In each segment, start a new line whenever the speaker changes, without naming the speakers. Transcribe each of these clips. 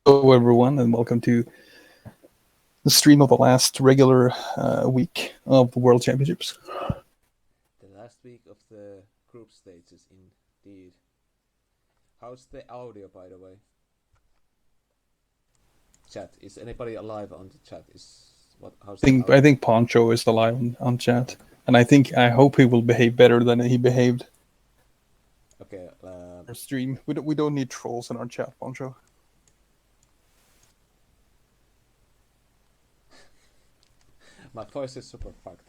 Hello, everyone, and welcome to the stream of the last regular week of the World Championships.
The last week of the group stages, indeed. How's the audio, by the way? Chat, is anybody alive on the chat? How's the audio?
I think Poncho is alive on chat, and I hope he will behave better than he behaved.
Okay.
Our stream. We don't need trolls in our chat, Poncho.
My voice is super fucked.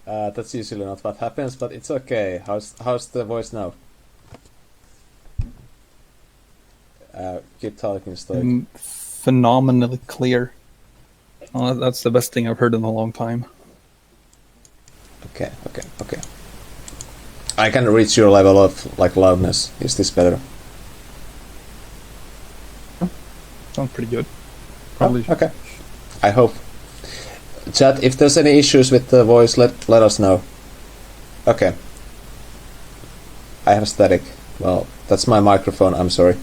That's usually not what happens, but it's okay. How's the voice now? Keep talking, Stoic.
Phenomenally clear. That's the best thing I've heard in a long time.
Okay. I can reach your level of loudness. Is this better?
Sounds pretty good. Probably.
Oh, okay. I hope. Chat, if there's any issues with the voice, let us know. Okay. I have static. Well, that's my microphone, I'm sorry.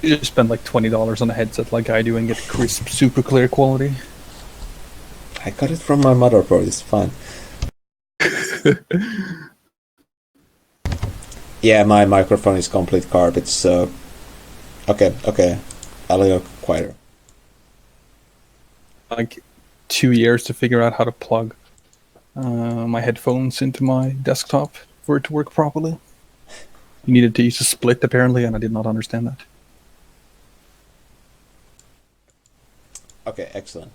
You just spend like $20 on a headset like I do and get crisp, super clear quality.
I got it from my motherboard, it's fine. Yeah, my microphone is complete garbage, so... Okay, a little quieter.
Like 2 years to figure out how to plug my headphones into my desktop for it to work properly. You needed to use a split apparently, and I did not understand that.
Okay, excellent.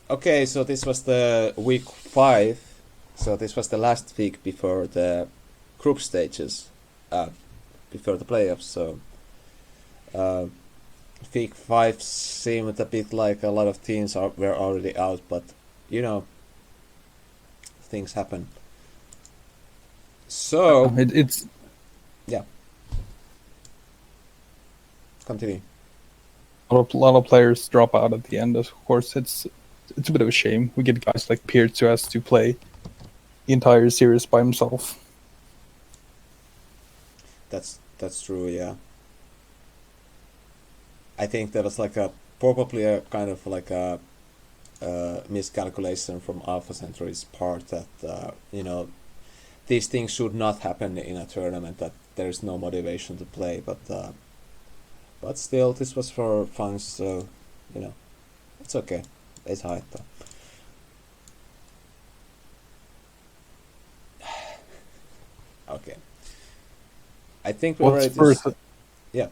Okay, so this was the week 5. So this was the last week before the group stages, before the playoffs. So week 5 seemed a bit like a lot of teams were already out, but you know, things happen. So
it's
yeah. Continue.
A lot of players drop out at the end. Of course, it's a bit of a shame. We get guys like Pierce who has to play the entire series by himself.
That's true, yeah. I think there was probably a kind of like a miscalculation from Alpha Centauri's part that these things should not happen in a tournament, that there is no motivation to play, but still this was for fun, so it's okay. It's high though. Okay. I think we're ready to... Yeah.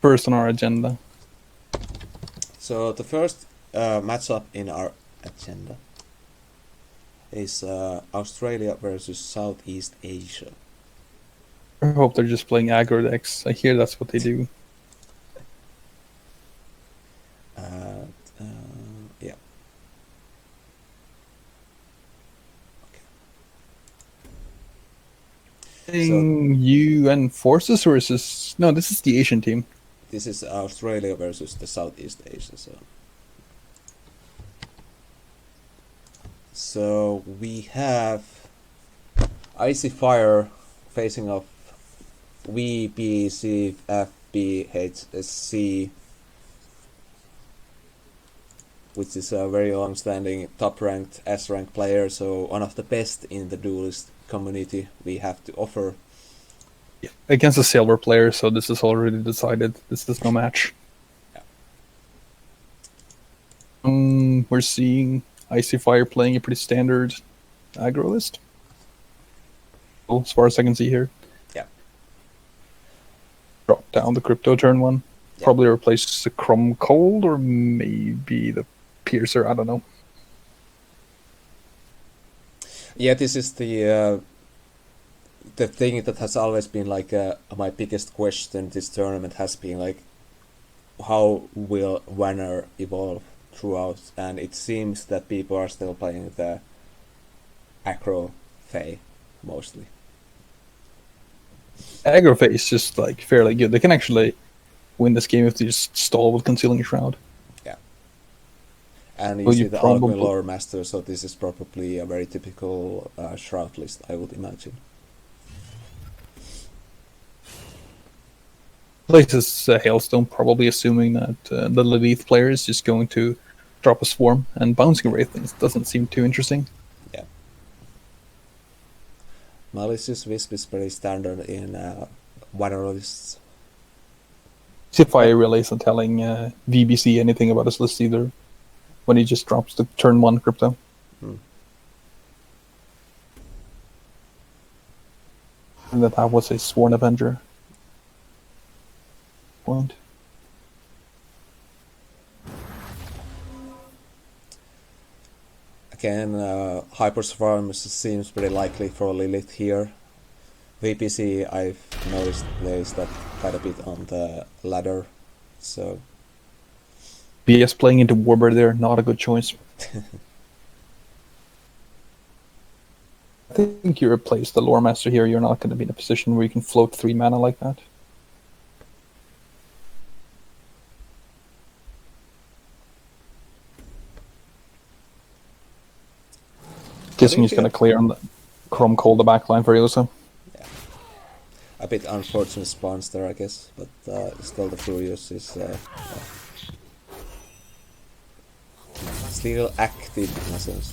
First on our agenda.
So the first matchup in our agenda is Australia versus Southeast Asia.
I hope they're just playing aggro decks. I hear that's what they do.
Yeah. Okay.
UN forces, or is this... No, this is the Asian team.
This is Australia versus the Southeast Asia. So we have Icy Fire facing off VBCFBHSC, which is a very long-standing top-ranked S-ranked player, so one of the best in the Duelyst community we have to offer.
Yeah. Against a silver player, so this is already decided. This is no match. Yeah. We're seeing Icy Fire playing a pretty standard aggro list, as far as I can see here.
Yeah.
Drop down the Crypto turn 1. Yeah. Probably replace the Chrome Cold or maybe the Piercer, I don't know.
Yeah, this is the thing that has always been my biggest question this tournament has been how will Wanner evolve throughout, and it seems that people are still playing the aggro Fae mostly.
Aggro Fae is just fairly good. They can actually win this game if they just stall with Concealing Shroud.
Yeah. And you
Well,
see
you
the Alchemy
probably
Lore Master, so this is probably a very typical Shroud list, I would imagine.
places Hailstone, probably assuming that the Lilith player is just going to drop a swarm, and bouncing Wraith things doesn't seem too interesting.
Yeah. Malicious Wisp is pretty standard in Wanner lists.
Sifire really isn't telling VBC anything about his list either when he just drops the turn 1 crypto. And that was a Sworn Avenger. Point.
Again, Hyper Swarm seems pretty likely for Lilith here. VPC, I've noticed plays that quite a bit on the ladder, so...
BS playing into Warbird there, not a good choice. I think you replace the Lore Master here, you're not going to be in a position where you can float 3 mana like that. Guessing he's going to clear on the Chrome Cold the backline for Yosa.
Yeah. A bit unfortunate spawns there, I guess, but still the Furious is still active in a sense.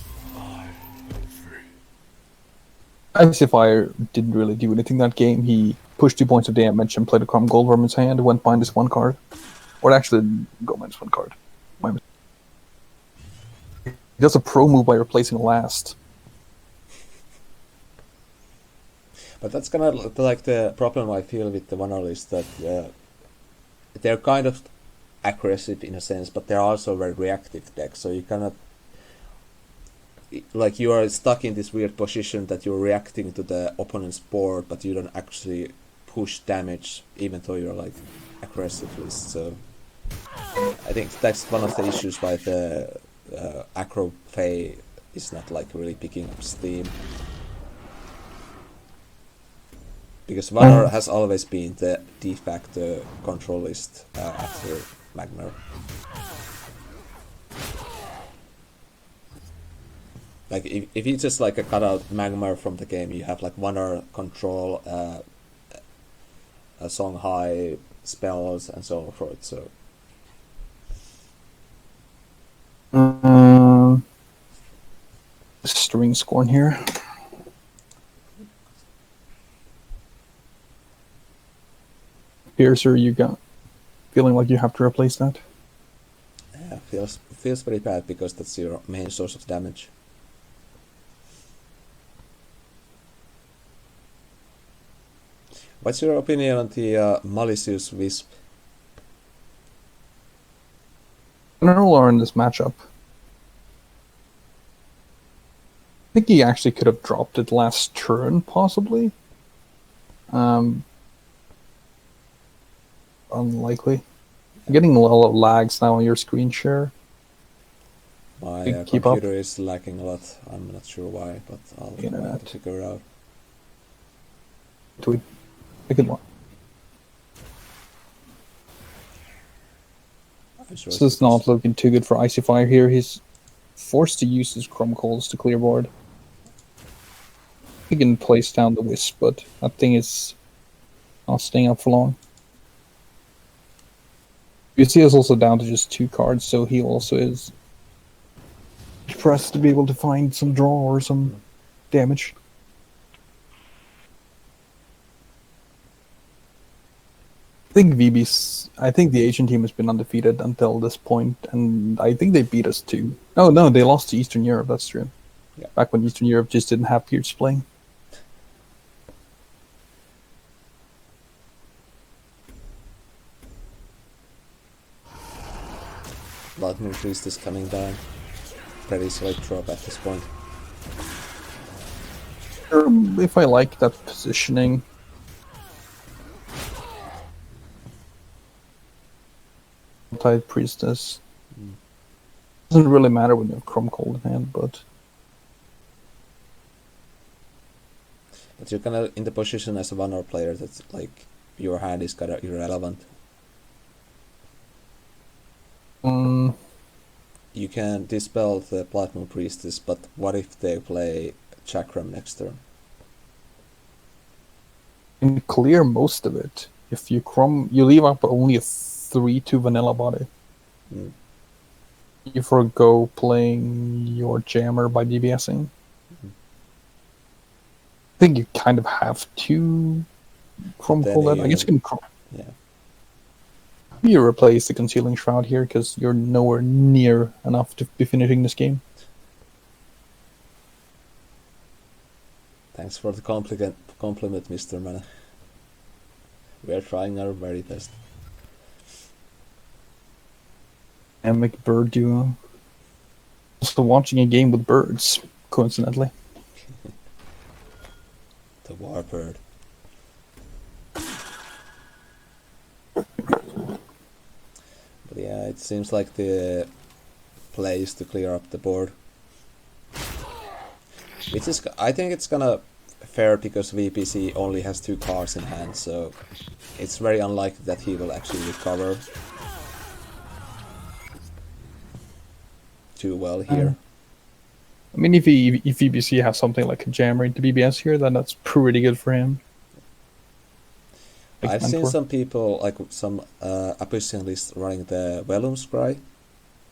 Icifier didn't really do anything that game. He pushed 2 points of damage and played a Chrome Gold from his hand, went minus 1 card. Or it actually didn't go minus 1 card. He does a pro move by replacing last.
But that's kind of like the problem I feel with the Wanner list, that they're kind of aggressive in a sense, but they're also very reactive decks, so you cannot... Like, you are stuck in this weird position that you're reacting to the opponent's board, but you don't actually push damage, even though you're, like, aggressively. So, I think that's one of the issues why the aggro play is not, like, really picking up steam. Because Wanner has always been the de facto control list after Magmar. Like, if you just like cut out Magmar from the game, you have like Wanner, control, a Song High, spells, and so forth. So
String Scorn here. Piercer, you got feeling like you have to replace that?
yeah, feels very bad because that's your main source of damage. What's your opinion on the Malicious Wisp?
General are in this matchup. I think he actually could have dropped it last turn, possibly. Unlikely. I'm getting a lot of lags now on your screen share.
My
Keep
computer
up.
is lagging a lot. I'm not sure why, but I'll try
Internet.
to figure it out.
Tweet. A good one.
Sure
This is not looking too good for Icifier here. He's forced to use his Chrome Calls to clear board. He can place down the Wisp, but that thing is not staying up for long. UC is also down to just 2 cards, so he also is pressed to be able to find some draw or some damage. I think the Asian team has been undefeated until this point, and I think they beat us too. Oh no, they lost to Eastern Europe, that's true.
Yeah.
Back when Eastern Europe just didn't have Pierce playing.
Lightning Priest is coming down. Pretty slow drop at this point.
If I like that positioning. Tide Priestess. Doesn't really matter when you have Chrome Cold in hand, but
you're kind of in the position as a Wanner player that's like your hand is kind of irrelevant. you can dispel the Blood Moon Priestess, but what if they play Chakram next turn?
You can clear most of it. If you you leave up only a 3/2 vanilla body.
Mm.
You forego playing your jammer by BBSing. I think you kind of have to Chrome Cold that. I guess you can
Yeah.
you replace the Concealing Shroud here because you're nowhere near enough to be finishing this game.
Thanks for the compliment, Mr. Mana. We are trying our very best.
Dynamic bird duo. Also watching a game with birds, coincidentally.
The Warbird. But yeah, it seems like the play is to clear up the board. Which is, I think it's gonna fair because VPC only has 2 cards in hand, so it's very unlikely that he will actually recover too well here.
I mean, if VPC has something like a jammer into BBS here, then that's pretty good for him.
I've seen some people, like some Abyssian list running the Vellum Scry,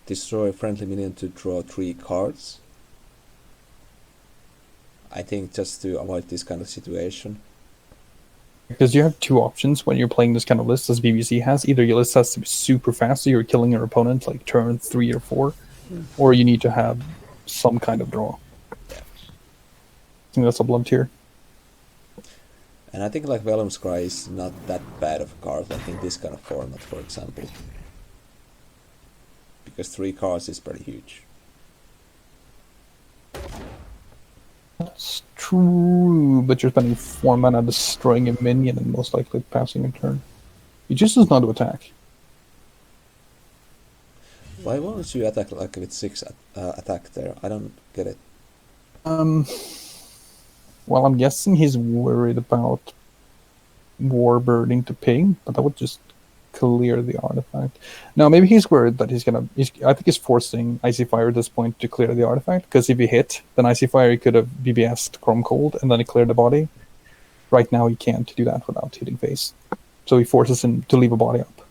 destroy a friendly minion to draw 3 cards. I think just to avoid this kind of situation.
Because you have 2 options when you're playing this kind of list, as BBC has. Either your list has to be super fast, so you're killing your opponent like turn 3 or 4, or you need to have some kind of draw.
Yeah.
I think that's a blunt here.
And I think like Vellum Scry is not that bad of a card, like in this kind of format, for example. Because 3 cards is pretty huge.
That's true, but you're spending 4 mana destroying a minion and most likely passing a turn. He just does not to attack.
Why won't you attack like with 6 attack there? I don't get it.
Well, I'm guessing he's worried about warbirding to ping, but that would just clear the artifact. No, maybe he's worried that I think he's forcing Icy Fire at this point to clear the artifact, because if he hit, then Icy Fire could have BBS'd Chrome Cold and then he cleared the body. Right now he can't do that without hitting face. So he forces him to leave a body up.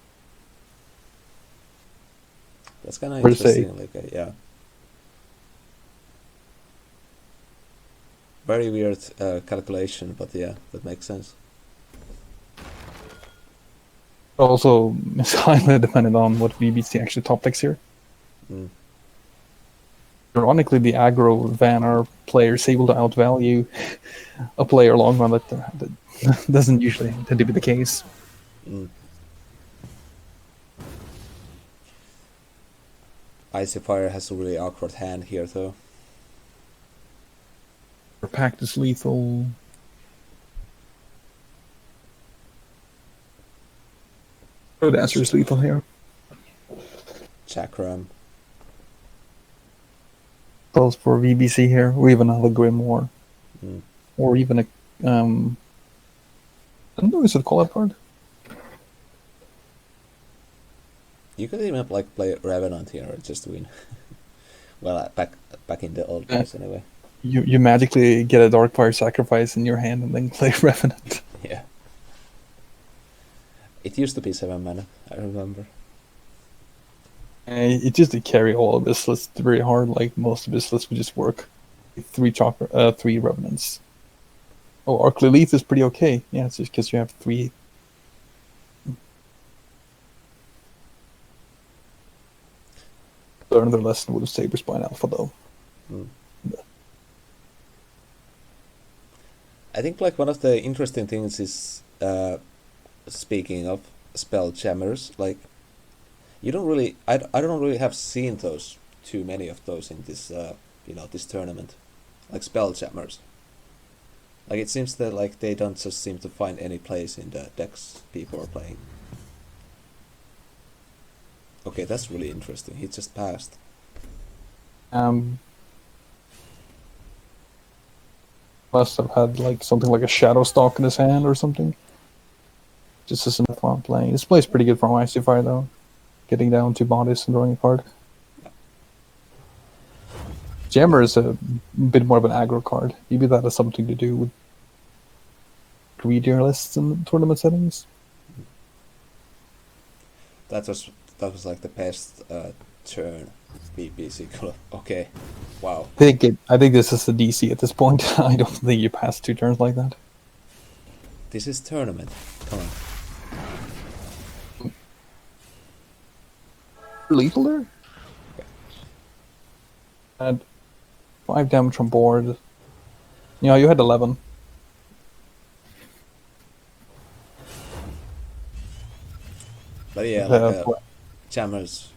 That's kind of interesting. Like, yeah. Very weird calculation, but yeah, that makes sense.
Also, it's highly dependent on what VBC actually top decks here.
Mm.
Ironically, the aggro Vanar player is able to outvalue a player long run that doesn't usually tend to be the case.
Mm. Icy Fire has a really awkward hand here, though.
Pact is lethal. Rodancer is lethal here.
Chakram.
Calls for VBC here, or even another Grimoire.
Mm.
Or even a... I don't know, is it a call-out card?
You could even like play Revenant here and just win. Well, back in the old days anyway.
You magically get a Darkfire Sacrifice in your hand and then play Revenant.
Yeah. It used to be 7 mana, I remember.
It just to carry all of this list very hard, like most of this list would just work. 3 Revenants. Oh, Arc Lilith is pretty okay. Yeah, it's just because you have 3. Learn their lesson with a Saber Spine Alpha, though.
Mm. I think like one of the interesting things is, speaking of spell jammers, like you don't really, I don't really have seen those too many of those in this, this tournament, like spell jammers. Like it seems that like they don't just seem to find any place in the decks people are playing. Okay, that's really interesting. He just passed.
Must have had like something like a Shadow Stalk in his hand or something. Just isn't fun playing. This plays pretty good from Icy Fire though. Getting down 2 bodies and drawing a card. Jammer is a bit more of an aggro card. Maybe that has something to do with greedier lists in tournament settings.
That was like the best turn BBC. Okay, wow.
I think this is a DC at this point. I don't think you pass 2 turns like that.
This is tournament. Come on.
Lethal there?
Okay.
And 5 damage on board. Yeah, you had 11.
But yeah, like Jammers.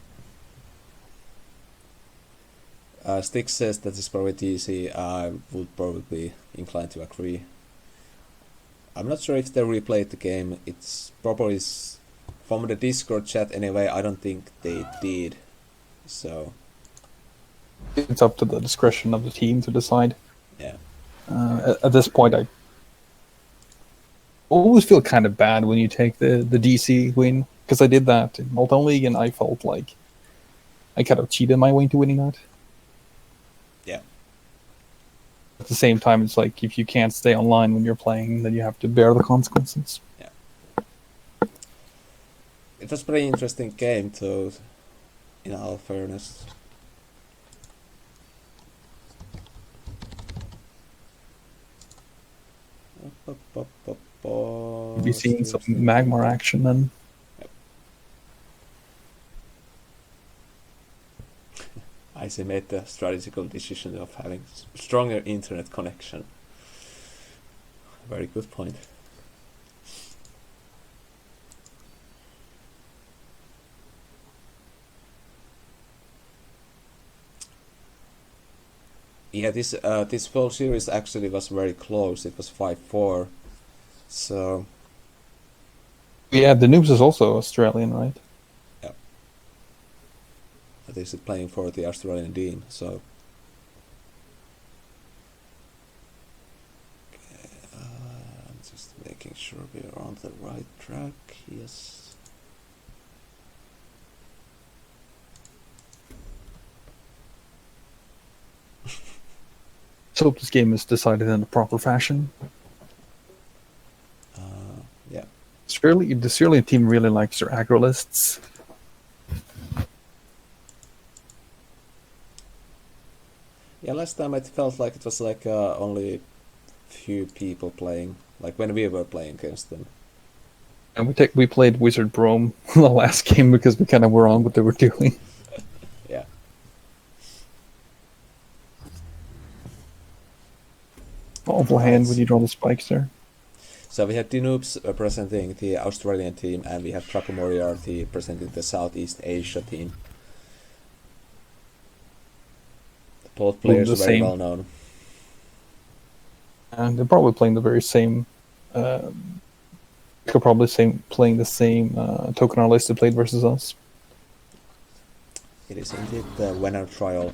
Stick says that it's probably DC. I would probably be inclined to agree. I'm not sure if they replayed the game. It's probably from the Discord chat anyway. I don't think they did. So
it's up to the discretion of the team to decide.
Yeah.
At this point, I always feel kind of bad when you take the DC win, because I did that in Molten League, and I felt like I kind of cheated my way into winning that.
Yeah.
At the same time, it's like if you can't stay online when you're playing, then you have to bear the consequences.
Yeah. It was a pretty interesting game, though, in all fairness.
Be seeing some Magmar action then.
Yep. I made the strategical decision of having stronger internet connection. Very good point. Yeah, this whole series actually was very close. It was 5-4. So
yeah, the Noobs is also Australian, right?
Yeah. At least playing for the Australian team. So okay, I'm just making sure we're on the right track. Yes.
So this game is decided in the proper fashion.
Yeah.
The Australian team really likes their aggro lists.
Yeah, last time it felt like it was like only few people playing, like when we were playing against them.
And we played Wizard Brome the last game because we kind of were on what they were doing.
Yeah.
Awful hand when you draw the spikes there.
So we had the Noobs representing the Australian team, and we have Draco Moriarty presenting the Southeast Asia team. Both players are very well known.
And they're probably playing the very same. Could probably playing the same token on list they played versus us.
It is indeed the winner trial.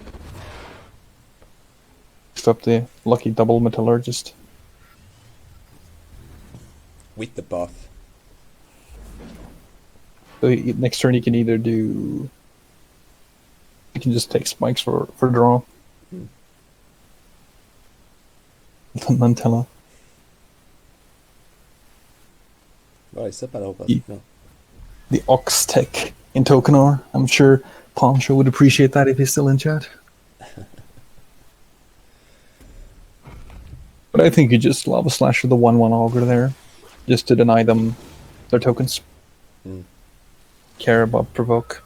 Except the lucky double metallurgist.
With the buff.
So next turn you can either do... You can just take spikes for draw. Mantella.
Oh, it's a battle, but no.
The Ox Tech in Tokenar. I'm sure Poncho would appreciate that if he's still in chat. But I think you just Lava Slash with the 1/1 Augur there, just to deny them their tokens. Care about Provoke.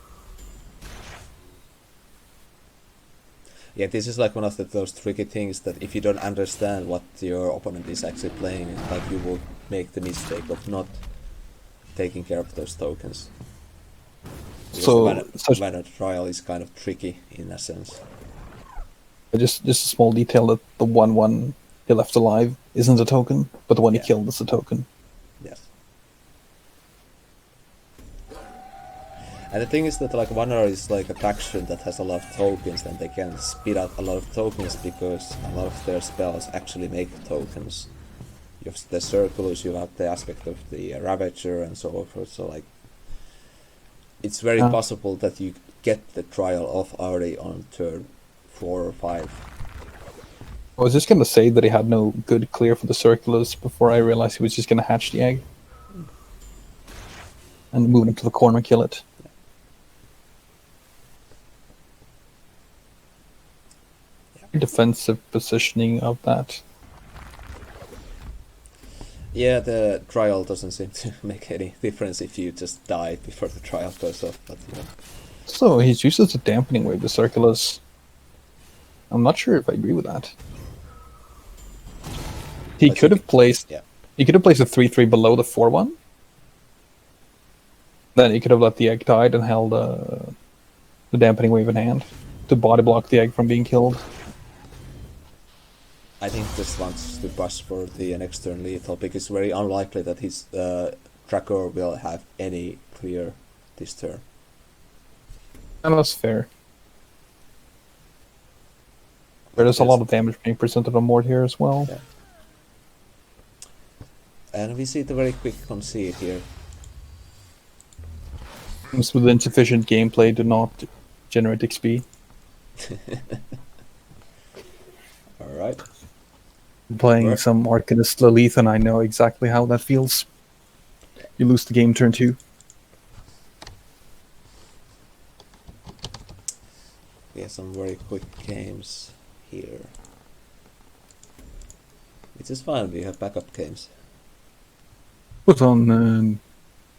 Yeah, this is like one of those tricky things that if you don't understand what your opponent is actually playing, like you will make the mistake of not taking care of those tokens. Because so Banner Trial is kind of tricky in a sense.
Just a small detail that the 1/1 he left alive isn't a token, but the one he killed is a token.
Yes. And the thing is that like Vanner is like a faction that has a lot of tokens, and they can spit out a lot of tokens because a lot of their spells actually make tokens. You have the circles, you have the aspect of the Ravager and so forth, so like it's very possible that you get the trial off already on turn 4 or 5.
I was just gonna say that he had no good clear for the Circulus before I realized he was just gonna hatch the egg. And move into the corner, kill it. Defensive positioning of that.
Yeah, the trial doesn't seem to make any difference if you just die before the trial goes off, but yeah.
So he's used as a dampening wave, the Circulus. I'm not sure if I agree with that. He could have placed a 3/3 below the 4/1. Then he could have let the egg died and held the dampening wave in hand to body block the egg from being killed.
I think this wants to push for the next turn lethal because it's very unlikely that his tracker will have any clear this turn.
And that's fair. There's a lot of damage being presented on board here as well.
Yeah. And we see the very quick concede here.
With insufficient gameplay do not generate XP.
Alright.
Playing some Arcanist Lilith, and I know exactly how that feels. You lose the game turn 2.
We have some very quick games here. Which is fine, we have backup games.
Was on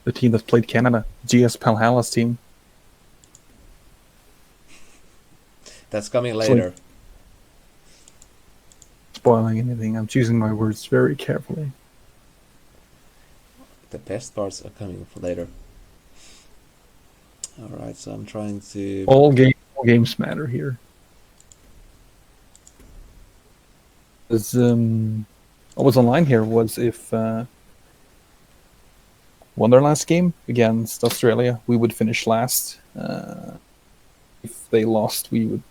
the team that played Canada, GS Palhala's team.
That's coming later.
Spoiling anything, I'm choosing my words very carefully.
The best parts are coming later. Alright, so I'm trying to...
All games matter here. What was online here was if won their last game against Australia, we would finish last. If they lost, we would...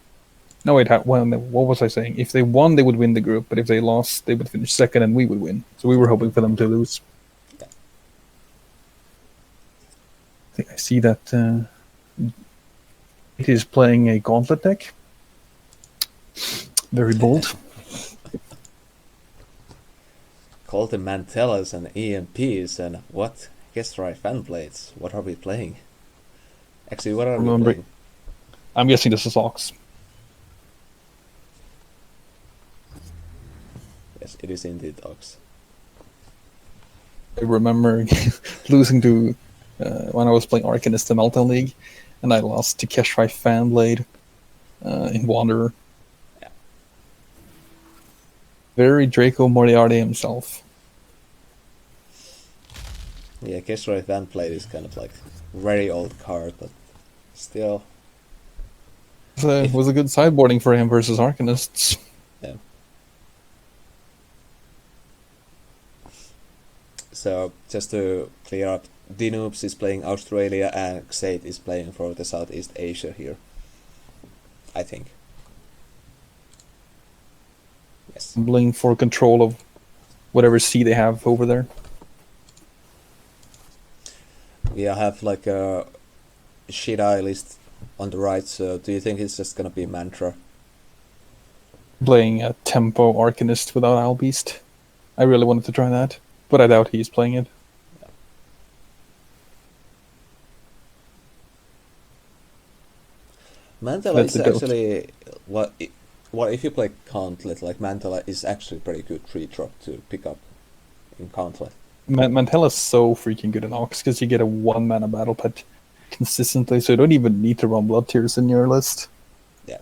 No, wait, what was I saying? If they won, they would win the group, but if they lost, they would finish second and we would win. So we were hoping for them to lose.
Yeah.
I think I see that it is playing a gauntlet deck. Very bold.
Call the Mantellas and EMPs and what? Guess right, fan blades. What are we playing? Actually, what are we playing?
I'm guessing this is Ox.
Yes, it is indeed Ox.
I remember losing to when I was playing Arcanist in Meltdown League, and I lost to Keshrai Fanblade in Wanderer.
Yeah.
Very Draco Moriarty himself.
Yeah, Keshrai Fanblade is kind of like very old card, but still.
It was a good sideboarding for him versus Arcanists.
Yeah. So, just to clear up, Dinoobs is playing Australia and Xate is playing for the Southeast Asia here. I think. Yes.
Playing for control of whatever sea they have over there.
We have like a shit-eye list on the right, so do you think it's just gonna be Mantra?
Playing a Tempo Arcanist without Owlbeast. I really wanted to try that, but I doubt he's playing it.
Yeah. Mantala is actually what if you play Gauntlet, like Mantala is actually pretty good 3-drop to pick up in Gauntlet.
Mantella's so freaking good in Ox because you get a 1-mana battle pet consistently, so you don't even need to run Blood Tears in your list.
Yeah.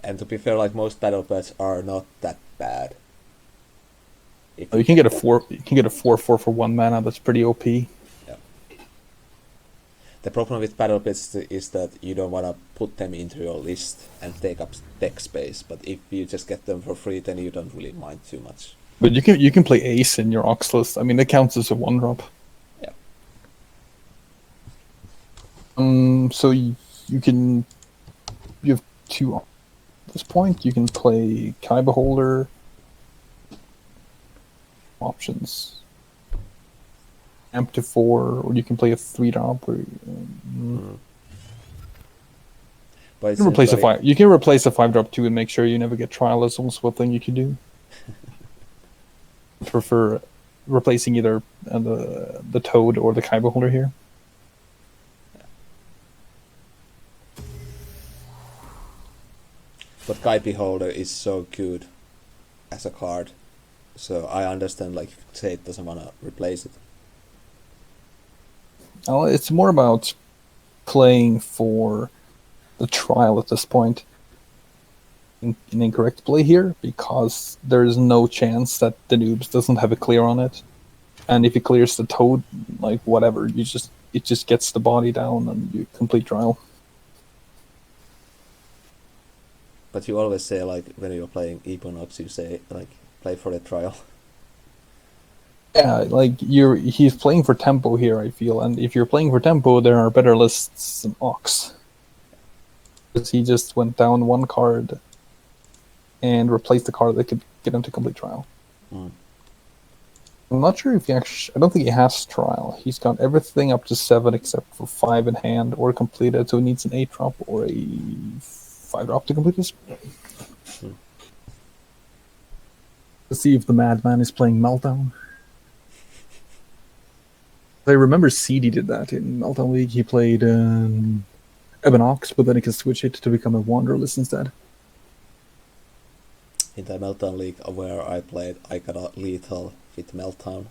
And to be fair, like most battle pets are not that bad.
You can get a 4/4 for 1 mana. That's pretty OP.
Yeah. The problem with battle pets is that you don't want to put them into your list and take up deck space. But if you just get them for free, then you don't really mind too much.
But you can play Ace in your Ox list. I mean, it counts as a 1-drop.
Yeah.
So you have 2 at this point. You can play Kai Beholder. Options. Amp to 4, or you can play a 3-drop.
But it
You can
seems
replace a
very...
5. You can replace a 5-drop too and make sure you never get trial. Is also a thing you can do. Prefer replacing either the Toad or the Kaiba holder here.
But Kaipi holder is so good as a card, so I understand like if Tate doesn't want to replace it.
Well, it's more about playing for the trial at this point. An incorrect play here because there's no chance that the noobs doesn't have a clear on it, and if he clears the Toad, like whatever, it just gets the body down and you complete trial.
But you always say like when you're playing Equinox, you say like play for the trial.
Yeah, like he's playing for tempo here, I feel, and if you're playing for tempo, there are better lists than Ox. Because he just went down one card and replaced the card that could get him to complete trial.
Mm.
I'm not sure if he actually... I don't think he has trial. He's got everything up to 7 except for 5 in hand or completed, so he needs an 8-drop or a 5-drop to complete this.
Mm.
Let's see if the Madman is playing Meltdown. I remember CD did that in Meltdown League. He played Ebon Ox, but then he can switch it to become a Wanderless instead.
In the Meltdown League where I played, I got a lethal with Meltdown,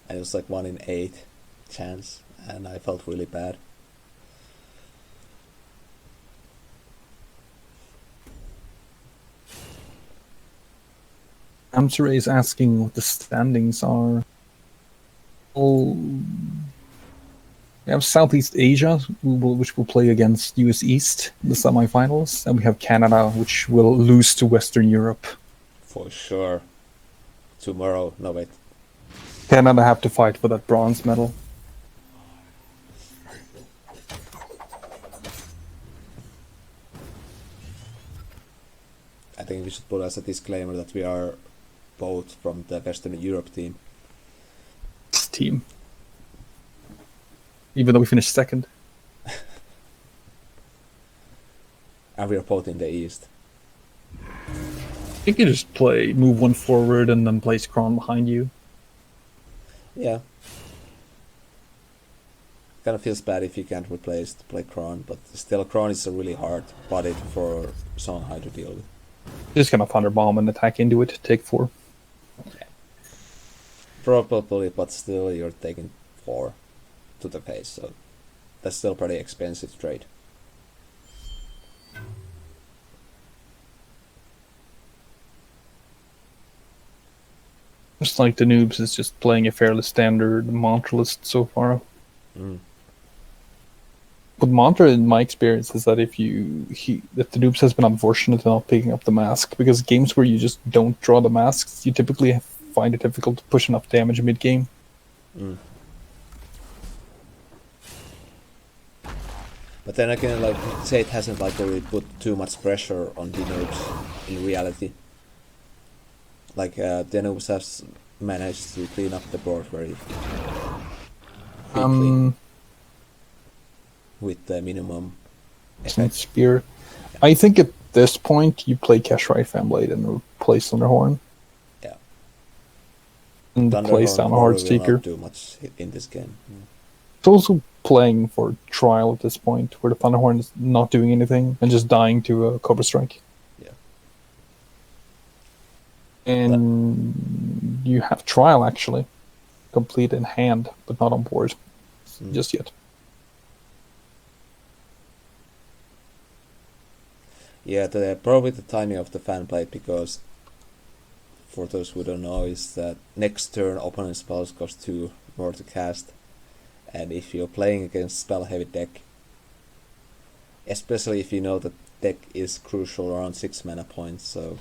and it was like 1 in 8 chance, and I felt really bad.
Amsure is asking what the standings are. Well, we have Southeast Asia, which will play against US East in the semifinals, and we have Canada, which will lose to Western Europe.
For sure. Tomorrow, no wait.
Canada have to fight for that bronze medal.
I think we should put as a disclaimer that we are both from the Western Europe team.
Team. Even though we finished second.
And we are both in the East.
You can just move one forward and then place Kron behind you.
Yeah. Kind of feels bad if you can't replace to play Kron, but still Kron is a really hard body for Songhai to deal with.
Just gonna Thunder Bomb and attack into it, take 4.
Okay. Probably, but still you're taking 4 to the face, so that's still pretty expensive trade.
Just like the noobs is just playing a fairly standard mantra list so far.
Mm.
But mantra, in my experience, is that if the noobs has been unfortunate in not picking up the mask, because games where you just don't draw the masks, you typically find it difficult to push enough damage mid game.
Mm. But then again, like Tate hasn't like really put too much pressure on the noobs in reality. Like the noobs has managed to clean up the board very quickly with the minimum effect.
Spear. I think at this point you play Keshrai Fanblade and replace Thunderhorn.
Yeah.
And place down a Hard Seeker.
Do much in this game. Mm.
It's also playing for trial at this point, where the Thunderhorn is not doing anything and just dying to a Cobra Strike.
Yeah.
And you have trial actually complete in hand, but not on board just yet.
Yeah, probably the timing of the fan blade, because for those who don't know, is that next turn opponent spells cost 2 more to cast, and if you're playing against spell heavy deck, especially if you know that deck is crucial around 6 mana points, so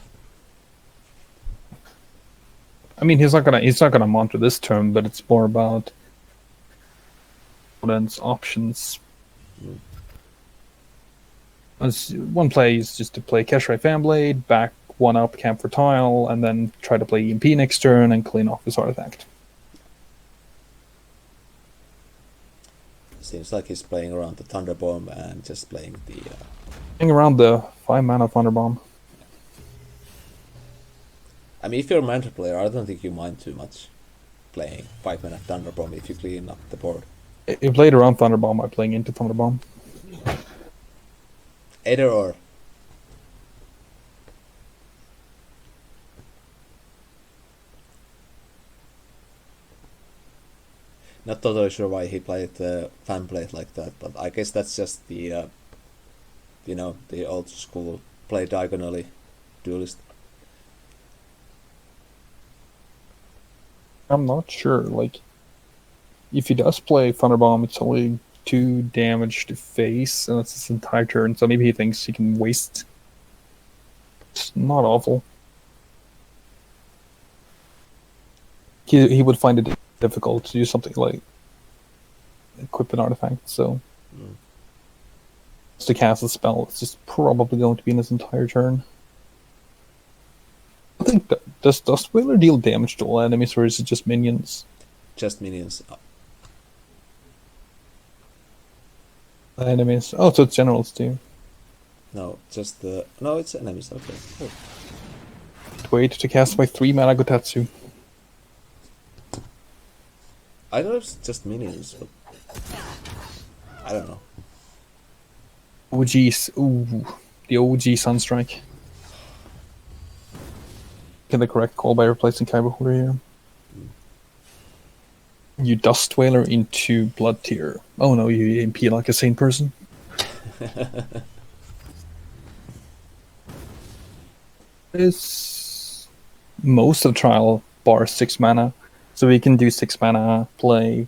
I mean, he's not gonna mantra this turn, but it's more about opponent's options. As one play is just to play Keshrai Fanblade, back 1 up, camp for tile, and then try to play EMP next turn and clean off his artifact.
Seems like he's playing around the Thunder Bomb and just playing the.
Hang around the 5-mana Thunderbomb.
I mean, if you're a Mantra player, I don't think you mind too much playing 5-mana Thunder Bomb if you clean up the board.
If you played around Thunderbomb by playing into Thunderbomb.
Either or. Not totally sure why he played fan blade like that, but I guess that's just the, the old school play diagonally duelist.
I'm not sure. Like, if he does play Thunderbomb, it's only 2 damage to face, and that's his entire turn. So maybe he thinks he can waste. It's not awful. He would find it difficult to do something like equip an artifact. So to cast a spell, it's just probably going to be in his entire turn. I think does Dustwhaler deal damage to all enemies, or is it just minions?
Just minions.
Enemies. Oh, so it's generals too.
No, just the. No, it's enemies. Okay. Oh.
Wait to cast my 3-mana Gotatsu.
I thought it was just minions, but I don't know.
OG's. Ooh, the OG Sunstrike. Get the correct call by replacing Kyberholder here. You Dustwhaler into Blood Tier. Oh no, you MP like a sane person. Is most of the trial bar 6 mana, so we can do 6 mana, play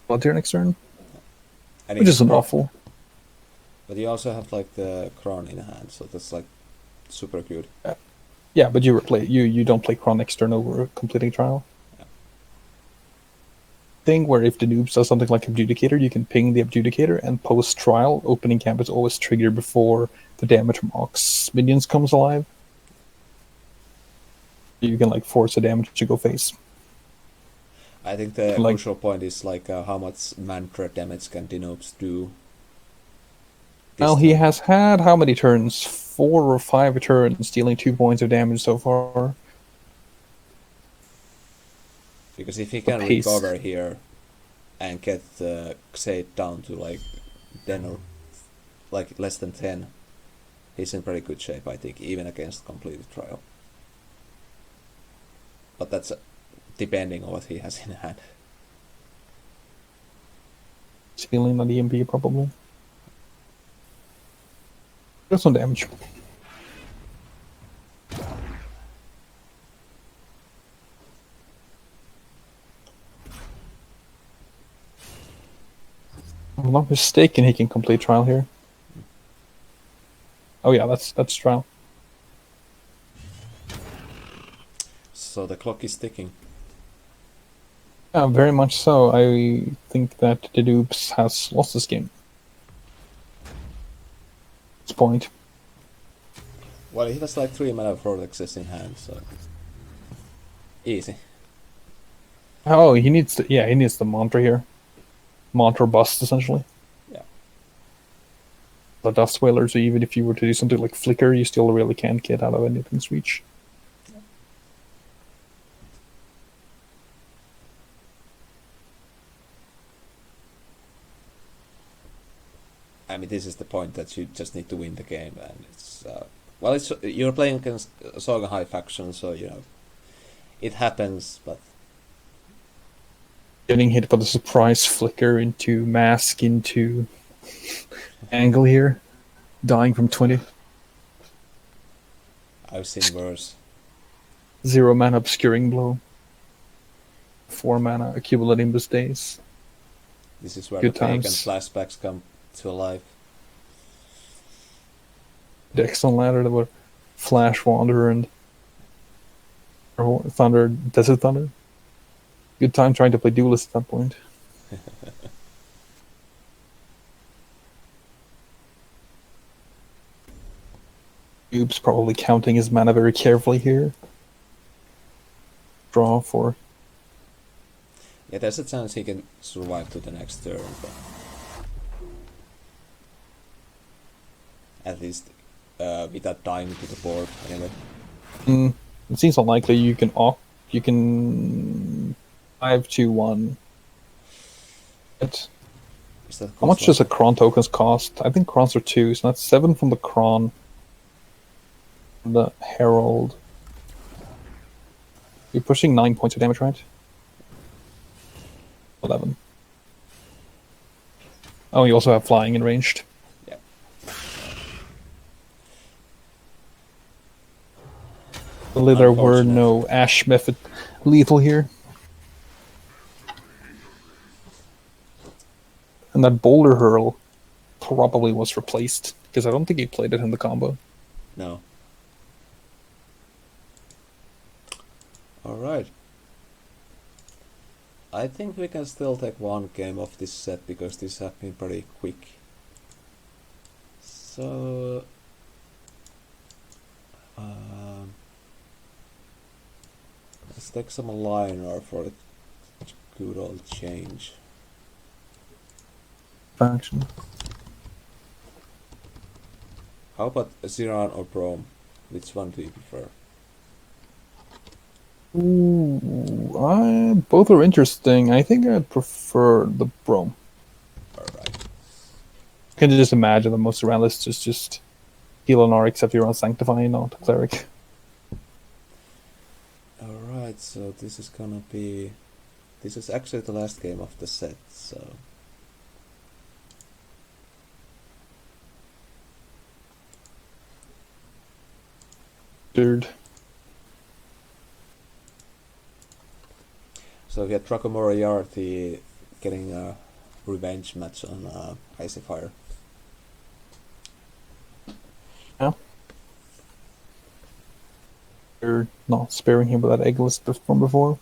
Blood Tier next turn, which isn't awful.
But you also have like the Crown in hand, so that's like super good.
Yeah, but you don't play Crown next turn over completing trial.
Yeah.
Thing where if the noobs does something like Abjudicator, you can ping the Abjudicator, and post trial opening camp is always triggered before the damage from Ox minions comes alive. You can like force the damage to go face.
I think the crucial point is like how much mantra damage can the noobs do.
Well, he has had how many turns? 4 or 5 turns, dealing 2 points of damage so far.
Because if he can recover here and get Xayth down to like 10 or like less than 10, he's in pretty good shape, I think, even against completed trial. But that's depending on what he has in hand.
Stealing on the EMP probably. That's some damage. If I'm not mistaken, he can complete trial here. Oh yeah, that's trial.
So the clock is ticking.
Yeah, very much so. I think that the Dupes has lost this game. At this point.
Well, he has like 3 mana Vortexes in hand, so easy.
Oh, he needs the mantra here. Mantra bust, essentially.
Yeah.
The Dustwhaler, so even if you were to do something like Flicker, you still really can't get out of anything's reach.
I mean, this is the point that you just need to win the game, and it's well, it's you're playing against Saga High faction, so you know it happens. But
Getting hit for the surprise flicker into mask into angle here, dying from 20.
I've seen worse.
0 mana obscuring blow. 4 mana accumulating nimbus days.
This is where
Good
the pagan
times.
flashbacks come to life.
The excellent ladder that were Flash Wanderer and Thunder, Desert Thunder. Good time trying to play Duelyst at that point. Oops, probably counting his mana very carefully here. Draw for.
Yeah, there's a chance he can survive to the next turn, but at least without dying to the board anyway.
It seems unlikely you can 5-2-1. How much does a Kron tokens cost? I think Krons are 2, so that's 7 from the Kron. The Herald. You're pushing 9 points of damage, right? 11. Oh, you also have flying and ranged.
Yeah.
Luckily, there were no Ash method lethal here. And that Boulder Hurl probably was replaced, because I don't think he played it in the combo.
No. Alright. I think we can still take one game of this set, because these have been pretty quick. So... let's take some liner for a good old change.
Faction.
How about Ziran or Brom? Which one do you prefer?
Ooh, both are interesting. I think I'd prefer the Brom.
Alright.
I can just imagine that most around lists is just heal on R, except you're on Sanctify, not Cleric.
Alright, so this is gonna be... This is actually the last game of the set, so...
Dude.
So we had Draco Moriarty getting a revenge match on Icy Fire.
Yeah. You're not sparing him with that Eggless from before.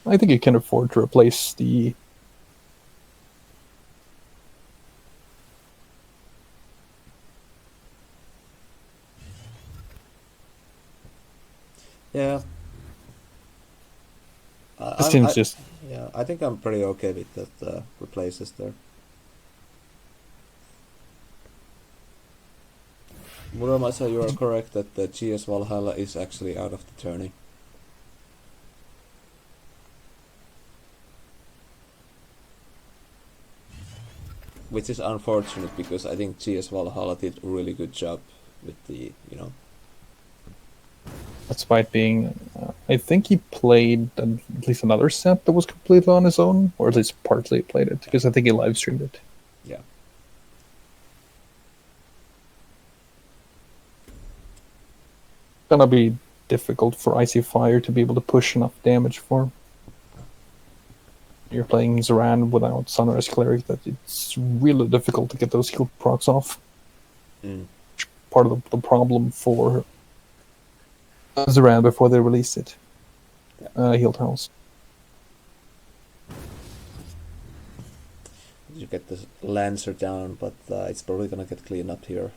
I think you can afford to replace the...
Yeah.
This seems just...
Yeah, I think I'm pretty okay with that replaces there. Muramasa, you are correct that the GS Valhalla is actually out of the tourney. Which is unfortunate, because I think GS Valhalla did a really good job with the, you know...
Despite being... I think he played at least another set that was completely on his own, or at least partly played it, because I think he live streamed it.
Yeah.
It's gonna be difficult for Icy Fire to be able to push enough damage for. You're playing Zoran without Sunrise Cleric, that it's really difficult to get those heal procs off. Part of the problem for Zoran before they released it. Heal tiles.
You get the Lancer down, but it's probably gonna get cleaned up here.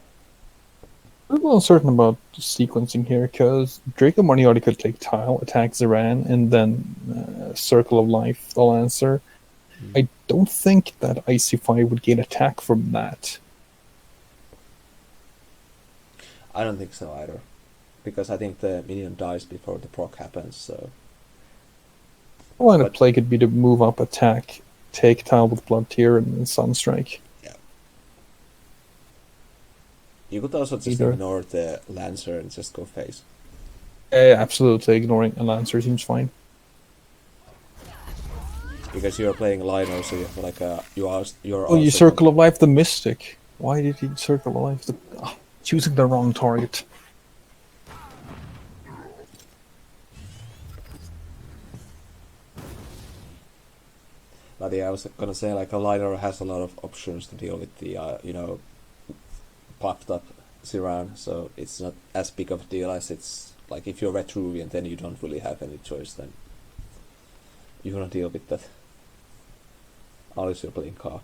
I'm a little uncertain about sequencing here, because Draco Moriarty could take tile, attack Zoran, and then Circle of Life, the Lancer. I don't think that Icy Fire would gain attack from that.
I don't think so either, because I think the minion dies before the proc happens, so...
The line of play could be to move up, attack, take tile with Blood Tear, and then Sunstrike.
Yeah. You could also just ignore the Lancer and just go face.
Absolutely, ignoring a Lancer seems fine.
Because you're playing Lino, so you have like you're
you Circle of Life the Mystic. Why did he Circle of Life the... choosing the wrong target.
But yeah, I was gonna say, like, a Liner has a lot of options to deal with the, popped up Ziran, so it's not as big of a deal as it's, like, if you're Retruvian, then you don't really have any choice, then you're gonna deal with that. Unless you're playing Ka.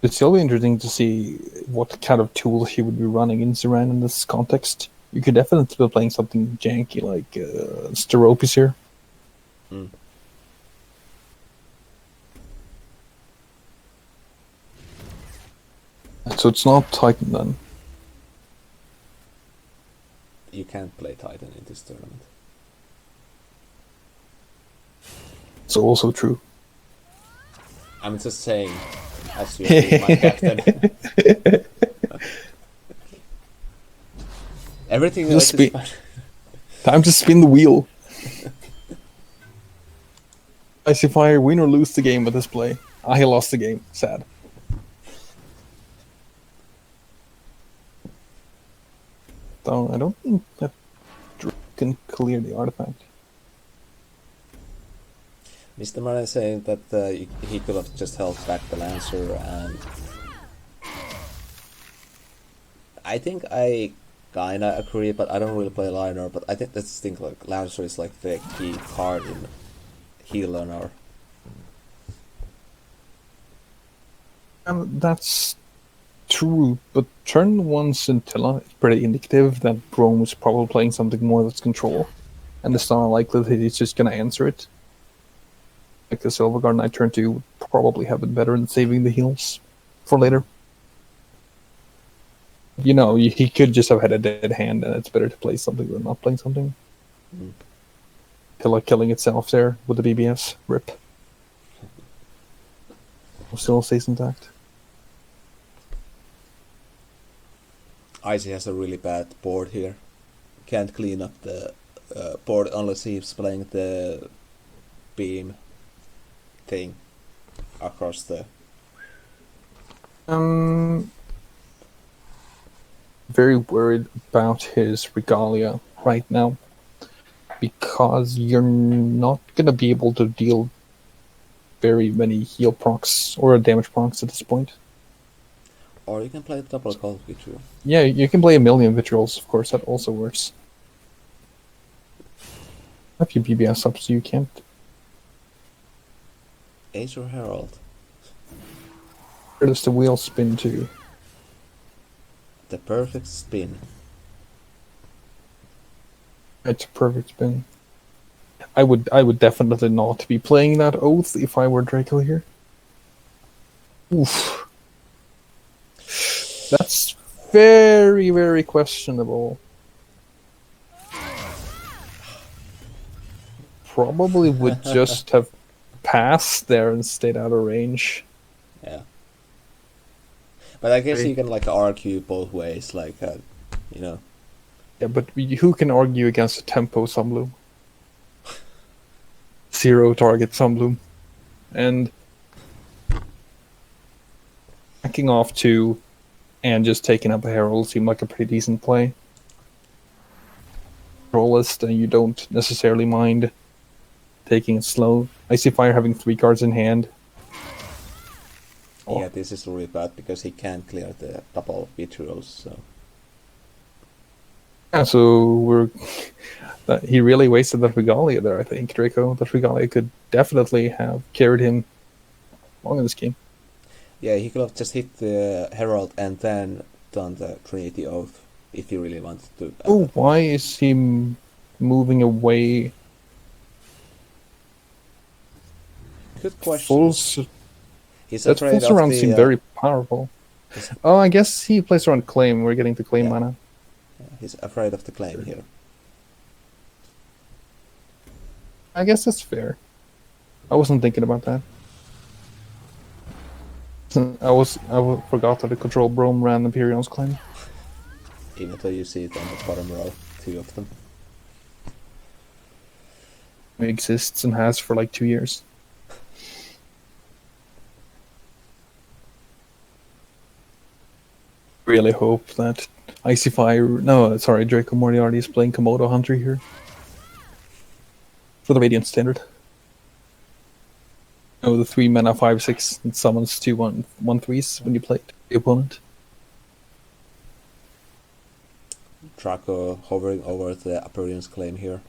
It's still interesting to see what kind of tools he would be running in Ziran in this context. You could definitely be playing something janky like Steropis here.
Mm.
So it's not Titan then.
You can't play Titan in this tournament.
It's also true.
I'm just saying, as you are my captain. Everything else is fine.
Time to spin the wheel. Icy Fire, win or lose the game with this play. He lost the game. Sad. So I don't think that Drake can clear the artifact.
Mr. Marin saying that he could have just held back the Lancer, and I think I kinda agree, but I don't really play Liner, but I think that's the thing, like Lancer is like the key card in Healer.
That's true, but turn 1 Scintilla is pretty indicative that Brome is probably playing something more that's control, and it's not likely that he's just gonna answer it. Like the Silver Guard Knight turn 2 would probably have been better in saving the heals for later. You know, he could just have had a dead hand, and it's better to play something than not playing something.
Mm.
Killing itself there with the BBS. Rip. Still stays intact.
Icy has a really bad board here. Can't clean up the board unless he's playing the beam thing across the...
Very worried about his Regalia right now, because you're not going to be able to deal very many heal procs or damage procs at this point.
Or you can play the double cold vitriol.
Yeah, you can play a million vitrials, of course, that also works. A few BBS up, so you can't.
Ace or Herald?
Where does the wheel spin to?
The perfect spin.
It's a perfect spin. I would definitely not be playing that Oath if I were Draco here. Oof. That's very, very questionable. Probably would just have passed there and stayed out of range.
Yeah. But I guess you can like argue both ways, like, you know.
Yeah, but who can argue against a tempo Sunbloom? 0 target Sunbloom. And backing off 2 and just taking up a Herald seemed like a pretty decent play. Duelyst, and you don't necessarily mind taking it slow. Icy Fire having 3 cards in hand.
Yeah, this is really bad because he can't clear the double vitrials, so...
Yeah, so he really wasted that Regalia there, I think, Draco. That Regalia could definitely have carried him along in this game.
Yeah, he could have just hit the Herald and then done the Trinity Oath if he really wanted to.
Oh, why is he moving away?
Good question. He's
that full surround seemed very powerful. Oh, I guess he plays around Claim. We're getting to Claim mana.
Yeah, he's afraid of the Claim here.
I guess that's fair. I wasn't thinking about that. I forgot that the Control Brome ran Imperial's Claim.
Even though you see it on the bottom row, 2 of them.
It exists and has for like 2 years. Really hope that Icy Fire... No, sorry, Draco Moriarty is playing Komodo Hunter here. For the Radiant Standard. Oh, the 3 mana 5/6 and summons 2 1/3s when you play the opponent.
Draco hovering over the Aperian's Claim here.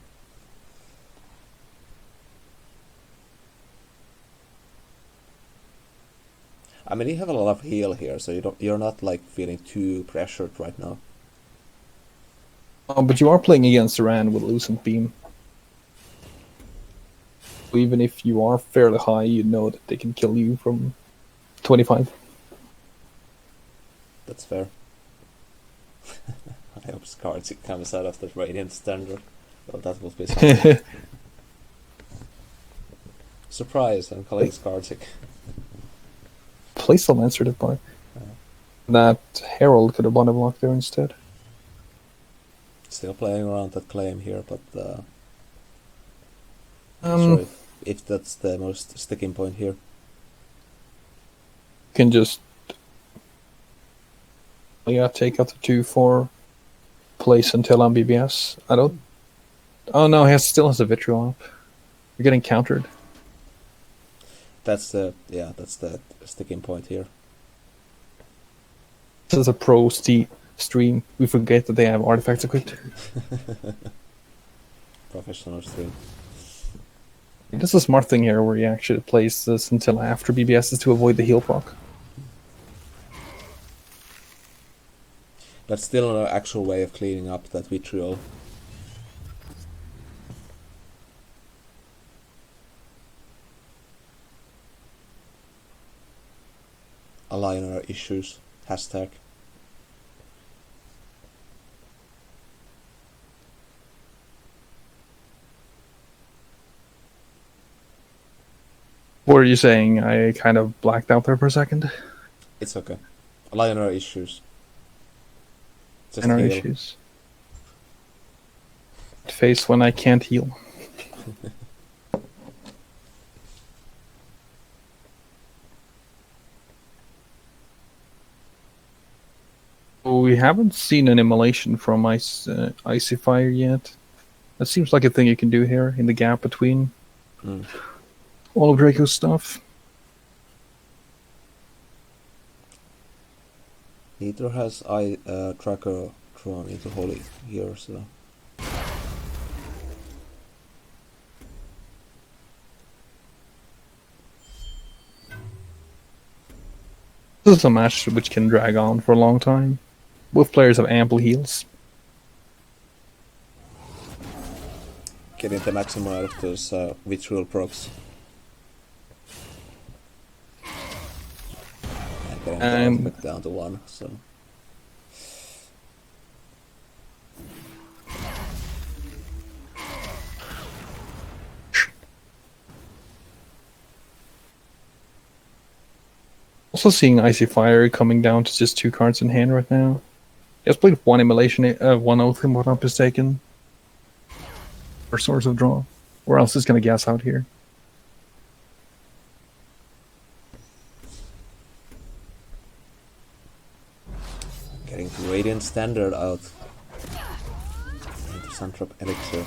I mean, you have a lot of heal here, so you're not like feeling too pressured right now.
But you are playing against Iran with Lucent Beam. Even if you are fairly high, you know that they can kill you from 25.
That's fair. I hope Skarzik comes out of the Radiant Standard. Well, that would be something. Surprise, I'm calling Skarzik.
Play some answer that part. That Herald could have won a block there instead.
Still playing around that claim here, but
Um,
sure if that's the most sticking point here.
Can just take out the 2-4, place until on BBS. I don't. Oh no, he still has a Vitriol up. You're getting countered.
That's the sticking point here.
This is a pro stream. We forget that they have artifacts equipped.
Professional stream.
This is a smart thing here where you actually place this until after BBS is to avoid the heal proc.
That's still an actual way of cleaning up that vitriol. Aligner issues. Hashtag.
What are you saying? I kind of blacked out there for a second.
It's okay. Aligner issues. Just
Minor
heal.
issues. Face when I can't heal. We haven't seen an immolation from Icy Fire yet. That seems like a thing you can do here in the gap between all of Draco's stuff.
Neither has Tracker drawn into Holy here, so.
This is a match which can drag on for a long time. Both players have ample heals.
Getting the maximum out of those vitriol procs. And getting the ultimate down to 1, so.
Also seeing Icy Fire coming down to just 2 cards in hand right now. He has played 1 immolation, 1 oath, if I'm not mistaken. Or source of draw. Or else he's gonna gas out here.
Getting the Radiant Standard out. Into Suntrap Elixir.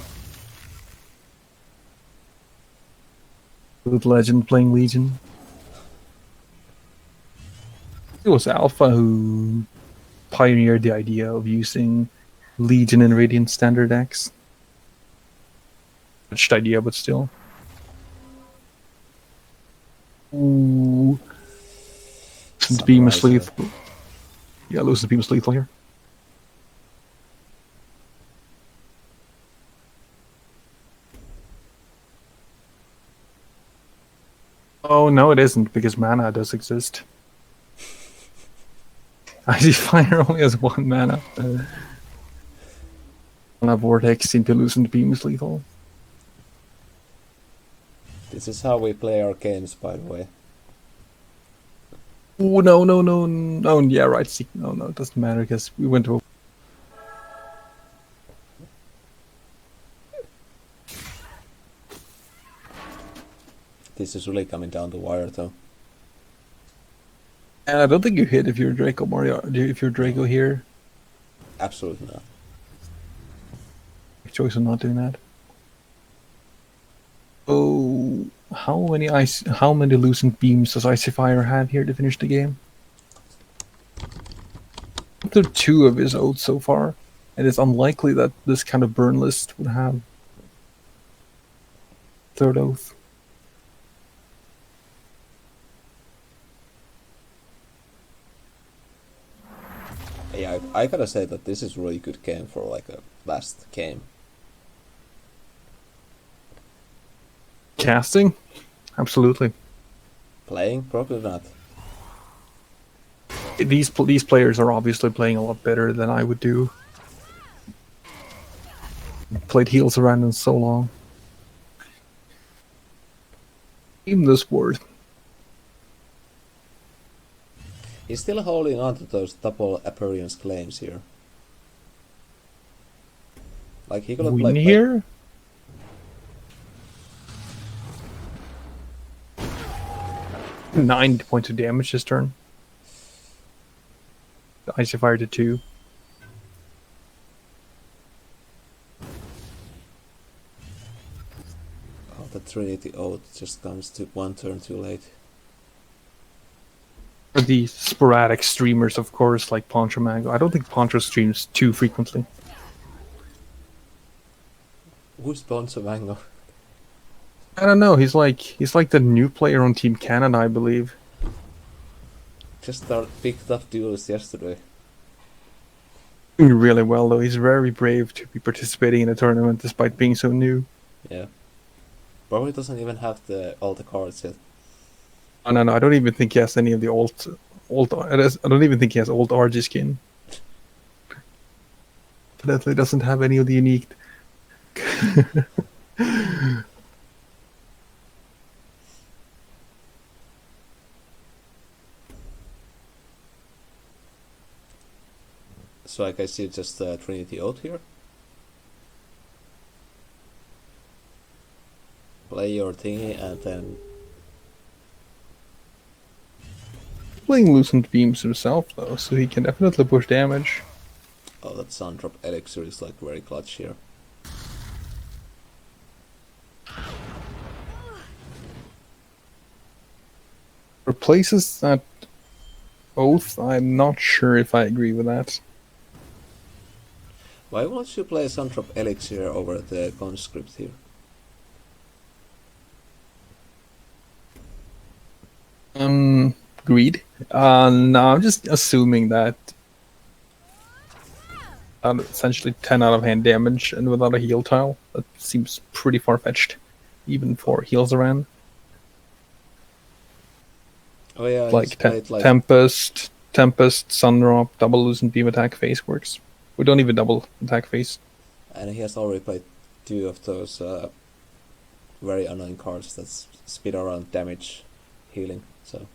With Legend playing Legion. It was Alpha who pioneered the idea of using Legion and Radiant standard decks. Which idea, but still. Ooh. Lucent Beam is lethal. Yeah, Lucent Beam is lethal here. Oh, no, it isn't, because mana does exist. Icy Fire only has 1 mana. Mana Vortex into Lucent Beam is lethal.
This is how we play our games, by the way.
Oh, no, yeah, right, no, it doesn't matter, because we went to...
This is really coming down the wire, though.
And I don't think you hit if you're Draco Mario, if you're Draco here.
Absolutely not.
Choice of not doing that. Oh, how many Lucent Beams does Icy Fire have here to finish the game? There are 2 of his oaths so far, and it's unlikely that this kind of burn list would have 3rd oath.
Yeah, I gotta say that this is really good game for like a last game.
Casting? Absolutely.
Playing? Probably not.
These players are obviously playing a lot better than I would do. Played heals around in so long. Even this word.
He's still holding on to those double appearance claims here. Like he could have
Win
like
here? 9 points of damage this turn. The Icy Fire to 2.
oh, the Trinity Oath just comes to one turn too late.
For the sporadic streamers, of course, like Poncho Mango. I don't think Poncho streams too frequently.
Who's Bonzo Mango?
I don't know. He's like the new player on Team Canada, I believe.
Just picked up Duelyst yesterday.
Doing really well though. He's very brave to be participating in a tournament despite being so new.
Yeah. Probably doesn't even have all the cards yet.
Oh, no, I don't even think he has any of the old. I don't even think he has old RG skin. Definitely doesn't have any of the unique.
So I guess you just Trinity Oath here. Play your thingy and then
Playing Lucent Beams himself though, so he can definitely push damage.
oh, that Sun Drop Elixir is like very clutch here.
Replaces that Oath. I'm not sure if I agree with that.
Why won't you play Sun Drop Elixir over the conscript here?
Greed. No, I'm just assuming that essentially 10 out of hand damage and without a heal tile. That seems pretty far fetched, even for heals around.
Oh yeah,
Like,
played like
Tempest, Sundrop, double Lucent Beam attack phase works. We don't even double attack phase.
and he has already played 2 of those very annoying cards that speed around damage healing, so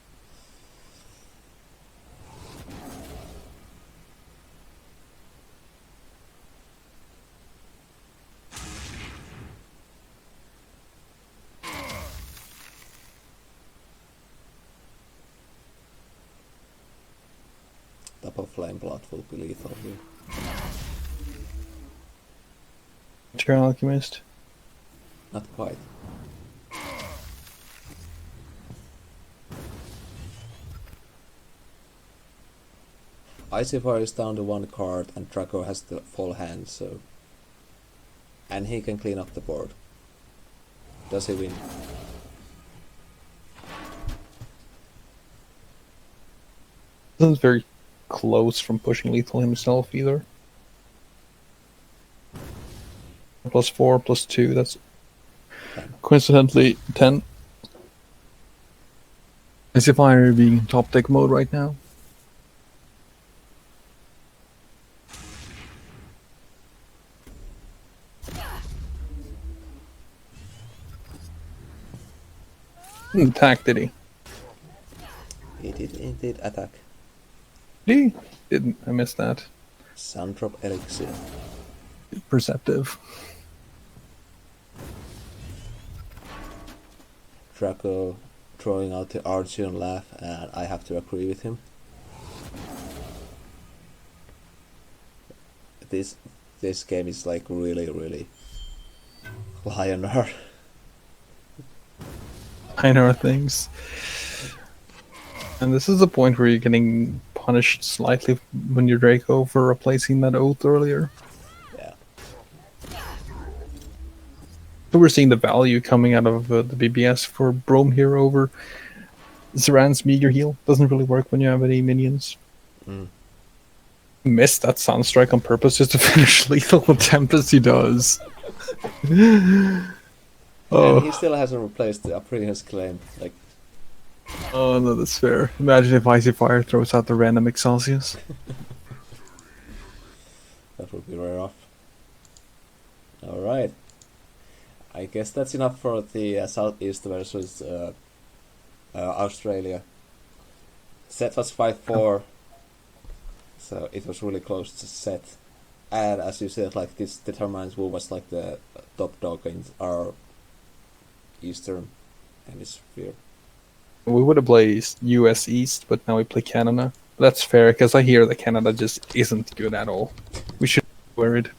double flame blood will be lethal here.
Material Alchemist.
Not quite. Icy Fire is down to 1 card and Draco has the full hand, so... And he can clean up the board. Does he win?
Isn't very close from pushing lethal himself either. +4, +2, that's coincidentally 10. Icy Fire being top deck mode right now. Attack, did he?
He did indeed attack.
Did he? Didn't. I missed that.
Sun Drop Elixir.
Perceptive.
Draco throwing out the Archeon laugh, and I have to agree with him. This game is like really Lionar.
Minor things. And this is the point where you're getting punished slightly when you're Draco for replacing that Oath earlier.
Yeah.
So we're seeing the value coming out of the BBS for Brome here over Zaran's meager heal. Doesn't really work when you have any minions.
Mm.
Missed that Sunstrike on purpose just to finish lethal attempt as he does.
And he
Oh,
still hasn't replaced the April's claim. Like,
oh no, that's fair. Imagine if Icy Fire throws out the random Excelsius.
that would be very rough. Alright. I guess that's enough for the Southeast versus Australia. Set was 5-4, so it was really close to set. And as you said, like this determines who was like the top dog in our Eastern Hemisphere.
We would have played US East, but now we play Canada. That's fair, because I hear that Canada just isn't good at all. We should be worried.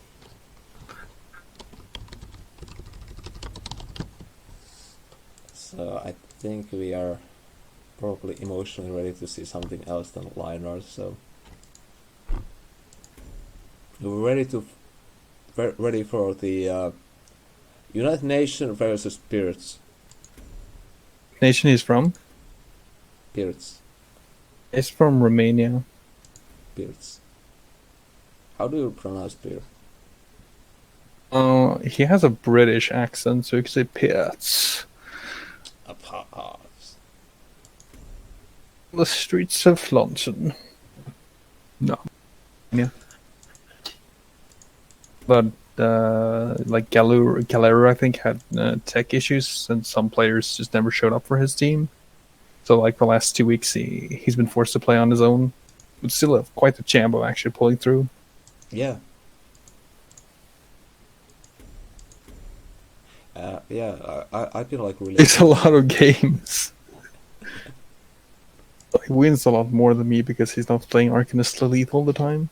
So I think we are probably emotionally ready to see something else than Lionheart. So we're ready for the United Nations versus Spirits.
Nation he's from?
Spirits.
He's from Romania.
Spirits. How do you pronounce Spirit?
He has a British accent, so you could say Pits.
Apart.
The streets of London. No. Yeah. But like Galero, I think, had tech issues, and some players just never showed up for his team. So like the last 2 weeks, he's been forced to play on his own. But still quite a champ of actually pulling through.
Yeah. I feel like really.
It's a lot of games. He wins a lot more than me because he's not playing Arcanist Lilith all the time.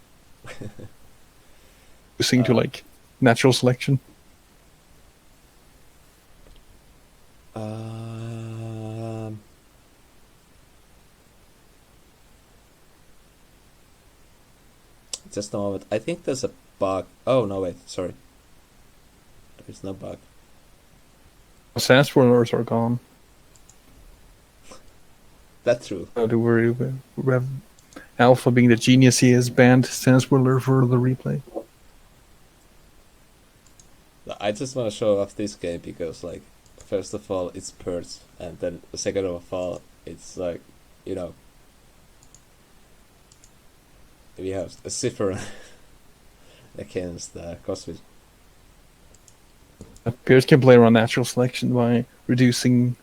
Losing to like natural selection.
Just a moment. I think there's a bug. Oh no, wait. Sorry. There's no bug.
Sandswirlers are gone.
That's true.
We have Alpha, being the genius he is, banned Sandswirler for the replay.
I just want to show off this game because, like, first of all, it's Perth, and then second of all, it's like, you know, we have a cipher against Cosmic.
Pierce can play around natural selection by reducing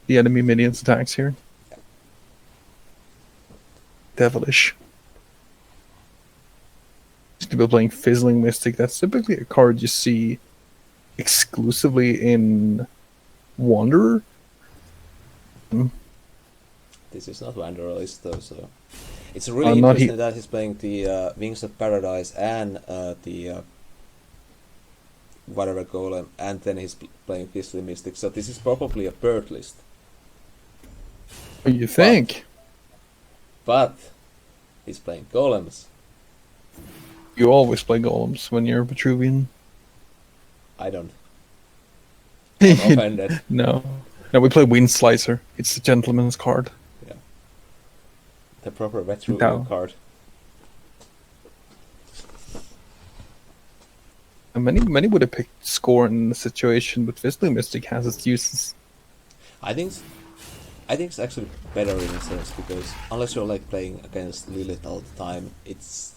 the enemy minions' attacks here. Devilish. People playing Fizzling Mystic, that's typically a card you see exclusively in Wanderer.
This is not Wanderlist though, so it's really interesting that he's playing the Wings of Paradise and the whatever golem, and then he's playing Fizzling Mystic. So this is probably a bird list.
You think?
But he's playing golems.
You always play golems when you're Vitruvian.
I don't. I'm offended.
No, we play Wind Slicer. It's the gentleman's card.
Yeah. The proper Vitruvian card.
And many would have picked Scorn in the situation, but Fizzling Mystic has its uses.
I think it's actually better in a sense because unless you're like playing against Lilith all the time, it's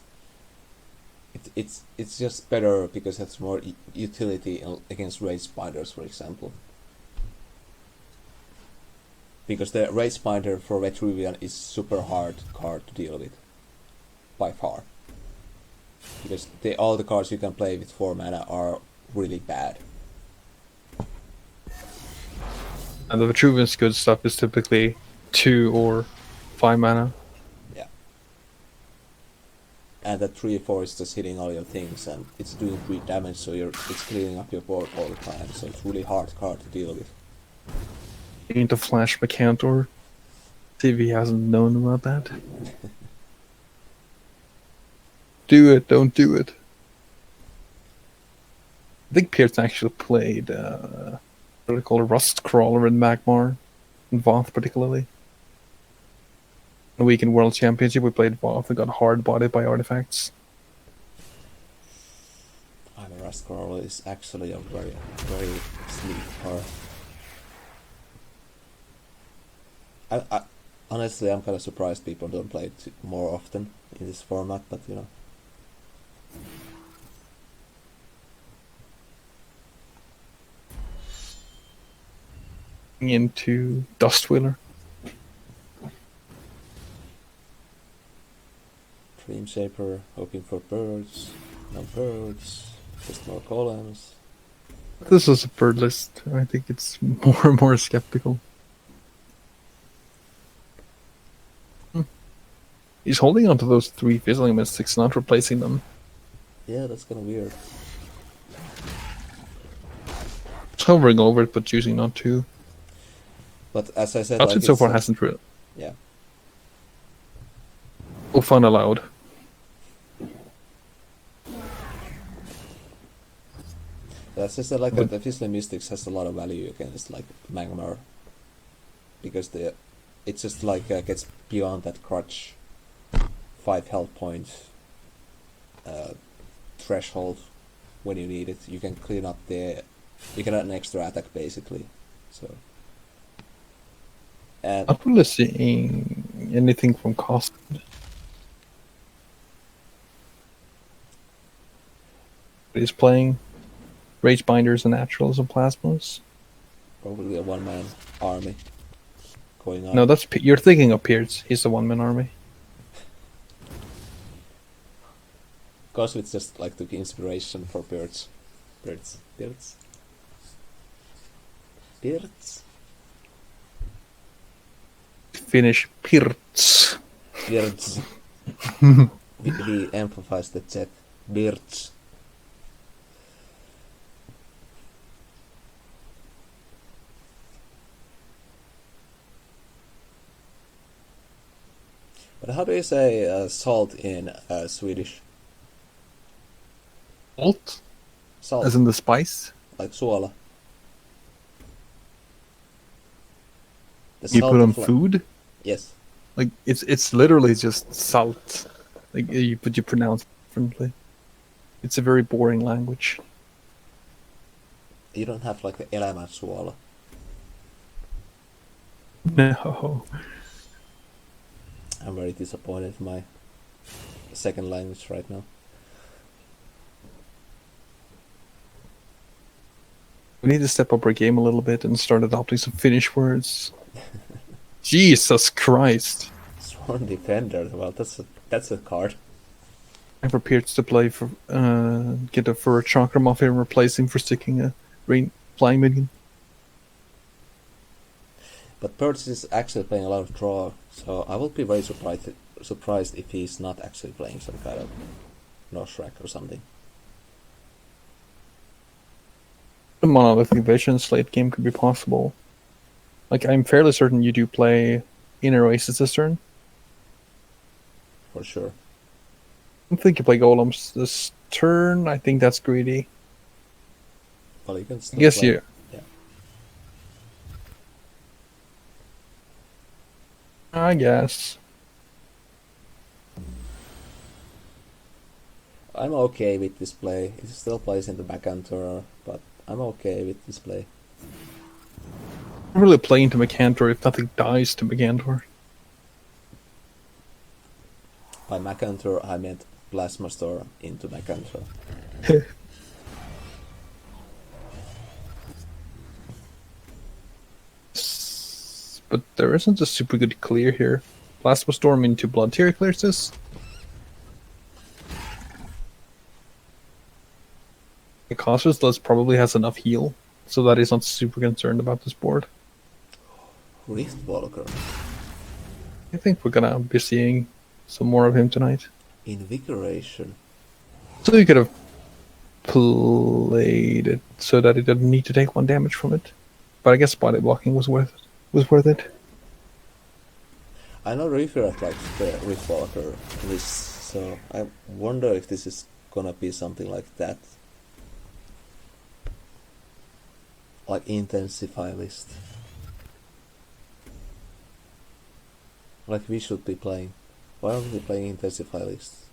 just better because it's more utility against Rage Spiders, for example. Because the Rage Spider for Vitruvian is super hard card to deal with, by far. Because all the cards you can play with 4 mana are really bad.
And the Vitruvian's good stuff is typically 2 or 5 mana.
Yeah. And that 3/4 is just hitting all your things, and it's doing 3 damage, so it's cleaning up your board all the time. So it's really hard card to deal with.
You need to flash Macantor. See if he hasn't known about that. Do it, don't do it. I think Pierce actually played what do they call a Rust Crawler in Magmar, in Voth particularly. A week in World Championship, we played Voth and got hard bodied by artifacts.
I'm a Rascal is actually a very, very sleek card. I honestly, I'm kind of surprised people don't play it more often in this format, but you know.
Into Dustwheeler.
Dream Shaper, hoping for birds, no birds, just more columns.
This is a bird list. I think it's more and more skeptical. He's holding on to those 3 Fizzling Mystics, not replacing them.
Yeah, that's kind of weird.
Just hovering over it, but choosing not to.
But as I said,
Outfit
like
so far hasn't really.
Yeah.
Oh, fun allowed.
That's just like the Fizzling Mystics has a lot of value against like Magmar, because it just like gets beyond that crutch 5 health points threshold when you need it. You can clean up you can add an extra attack basically. So. And
Not really seeing anything from cost. He's playing Rage Binders and Naturals and Plasmas.
probably a 1-man army going on.
No, you're thinking of Pierce. He's the 1-man army.
Coswitz just like took inspiration for birds. Birds.
Finish Pirts.
Birds. we emphasize the Z. Birds. But how do you say salt in Swedish?
Salt?
Salt.
As in the spice?
Like suola.
You put on food?
Yes.
Like it's literally just salt. Like you pronounce it differently. It's a very boring language.
You don't have like the elämän suola.
No.
I'm very disappointed in my second language right now.
We need to step up our game a little bit and start adopting some Finnish words. Jesus Christ.
Sworn Defender, well that's a card.
I for Pierce to play for for a Chakra Mafia and replace him for sticking a flying minion.
But Perch is actually playing a lot of draw, so I will be very surprised if he's not actually playing some kind of Noshrak or something.
A monolithic vision slate game could be possible. Like, I'm fairly certain you do play Inner Oasis this turn.
For sure.
I don't think you play Golems this turn. I think that's greedy.
Well, you can still
I guess
play.
you.
Yeah.
I guess.
I'm okay with this play. It still plays in the backhand turn, but I'm okay with this play.
I'm really playing to Macantor if nothing dies to Macantor.
By Macantor, I meant Plasma Store into Macantor.
But there isn't a super good clear here. Plasma Storm into Blood Tier clears this. The Costless probably has enough heal, so that he's not super concerned about this board.
Riftwalker.
I think we're gonna be seeing some more of him tonight.
Invigoration.
So you could have played it so that it didn't need to take 1 damage from it. But I guess body blocking was worth it.
I know Referral likes the Riftwalker list, so I wonder if this is gonna be something like that. Like Intensify list. Like we should be playing. Why aren't we playing Intensify lists?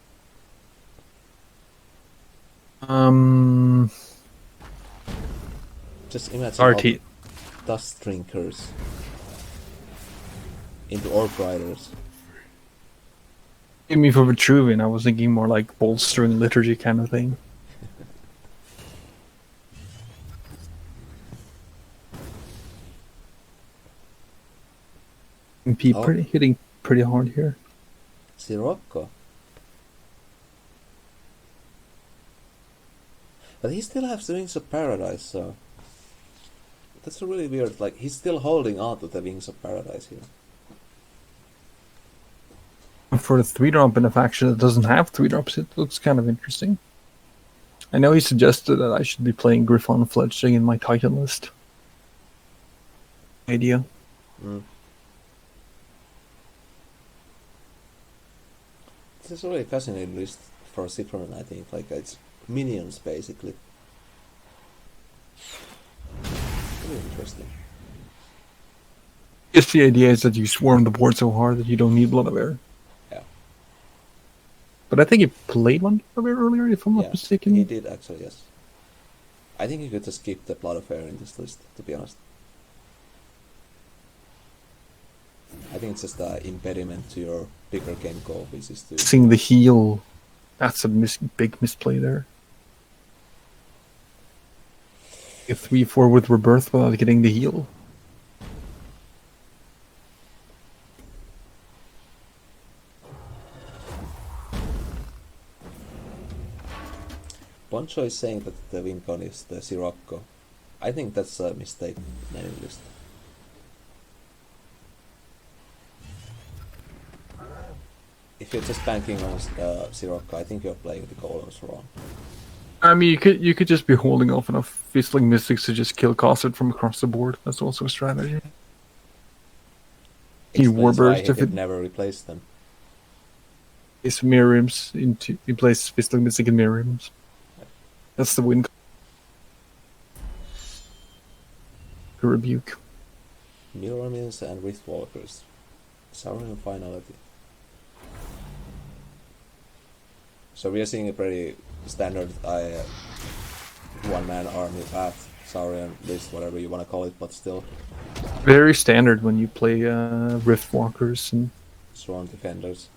Um,
Just imagine all the
RT.
dust drinkers into Orb Riders.
I mean, for Vitruvian, I was thinking more like bolstering liturgy kind of thing. MP
Oh,
hitting pretty hard here.
Sirocco. But he still has the Wings of Paradise, so... That's really weird, like, he's still holding on to the Wings of Paradise here.
For a 3-drop in a faction that doesn't have 3-drops, it looks kind of interesting. I know he suggested that I should be playing Griffon Fledgling in my Titan list. Idea.
Mm. This is a really fascinating list for Cyprian, I think, like, it's minions, basically. Really interesting.
Just the idea is that you swarm the board so hard that you don't need Blood of Air.
Yeah.
But I think he played one of Air earlier, if I'm not mistaken.
He did, actually, yes. I think you could just skip the Blood of Air in this list, to be honest. I think it's just an impediment to your bigger game goal, which is to...
Sing the heal. That's a big misplay there. A 3-4 with Rebirth without getting the heal.
Poncho is saying that the win con is the Sirocco. I think that's a mistake naming list. If you're just banking on Sirocco, I think you're playing the golems wrong.
I mean, you could just be holding off enough Fistling Mystics to just kill Cosset from across the board. That's also a strategy. He
Explains why
Warburst
he
if
could
it
never replace them.
is Miriams into he plays Fistling Mystic and Miriams. That's the win. Rebuke.
Mirrormins and Riftwalkers. Sauron Finality. So we are seeing a pretty standard one-man army path, Saurian list, whatever you want to call it, but still.
Very standard when you play Riftwalkers and
Sworn Defenders.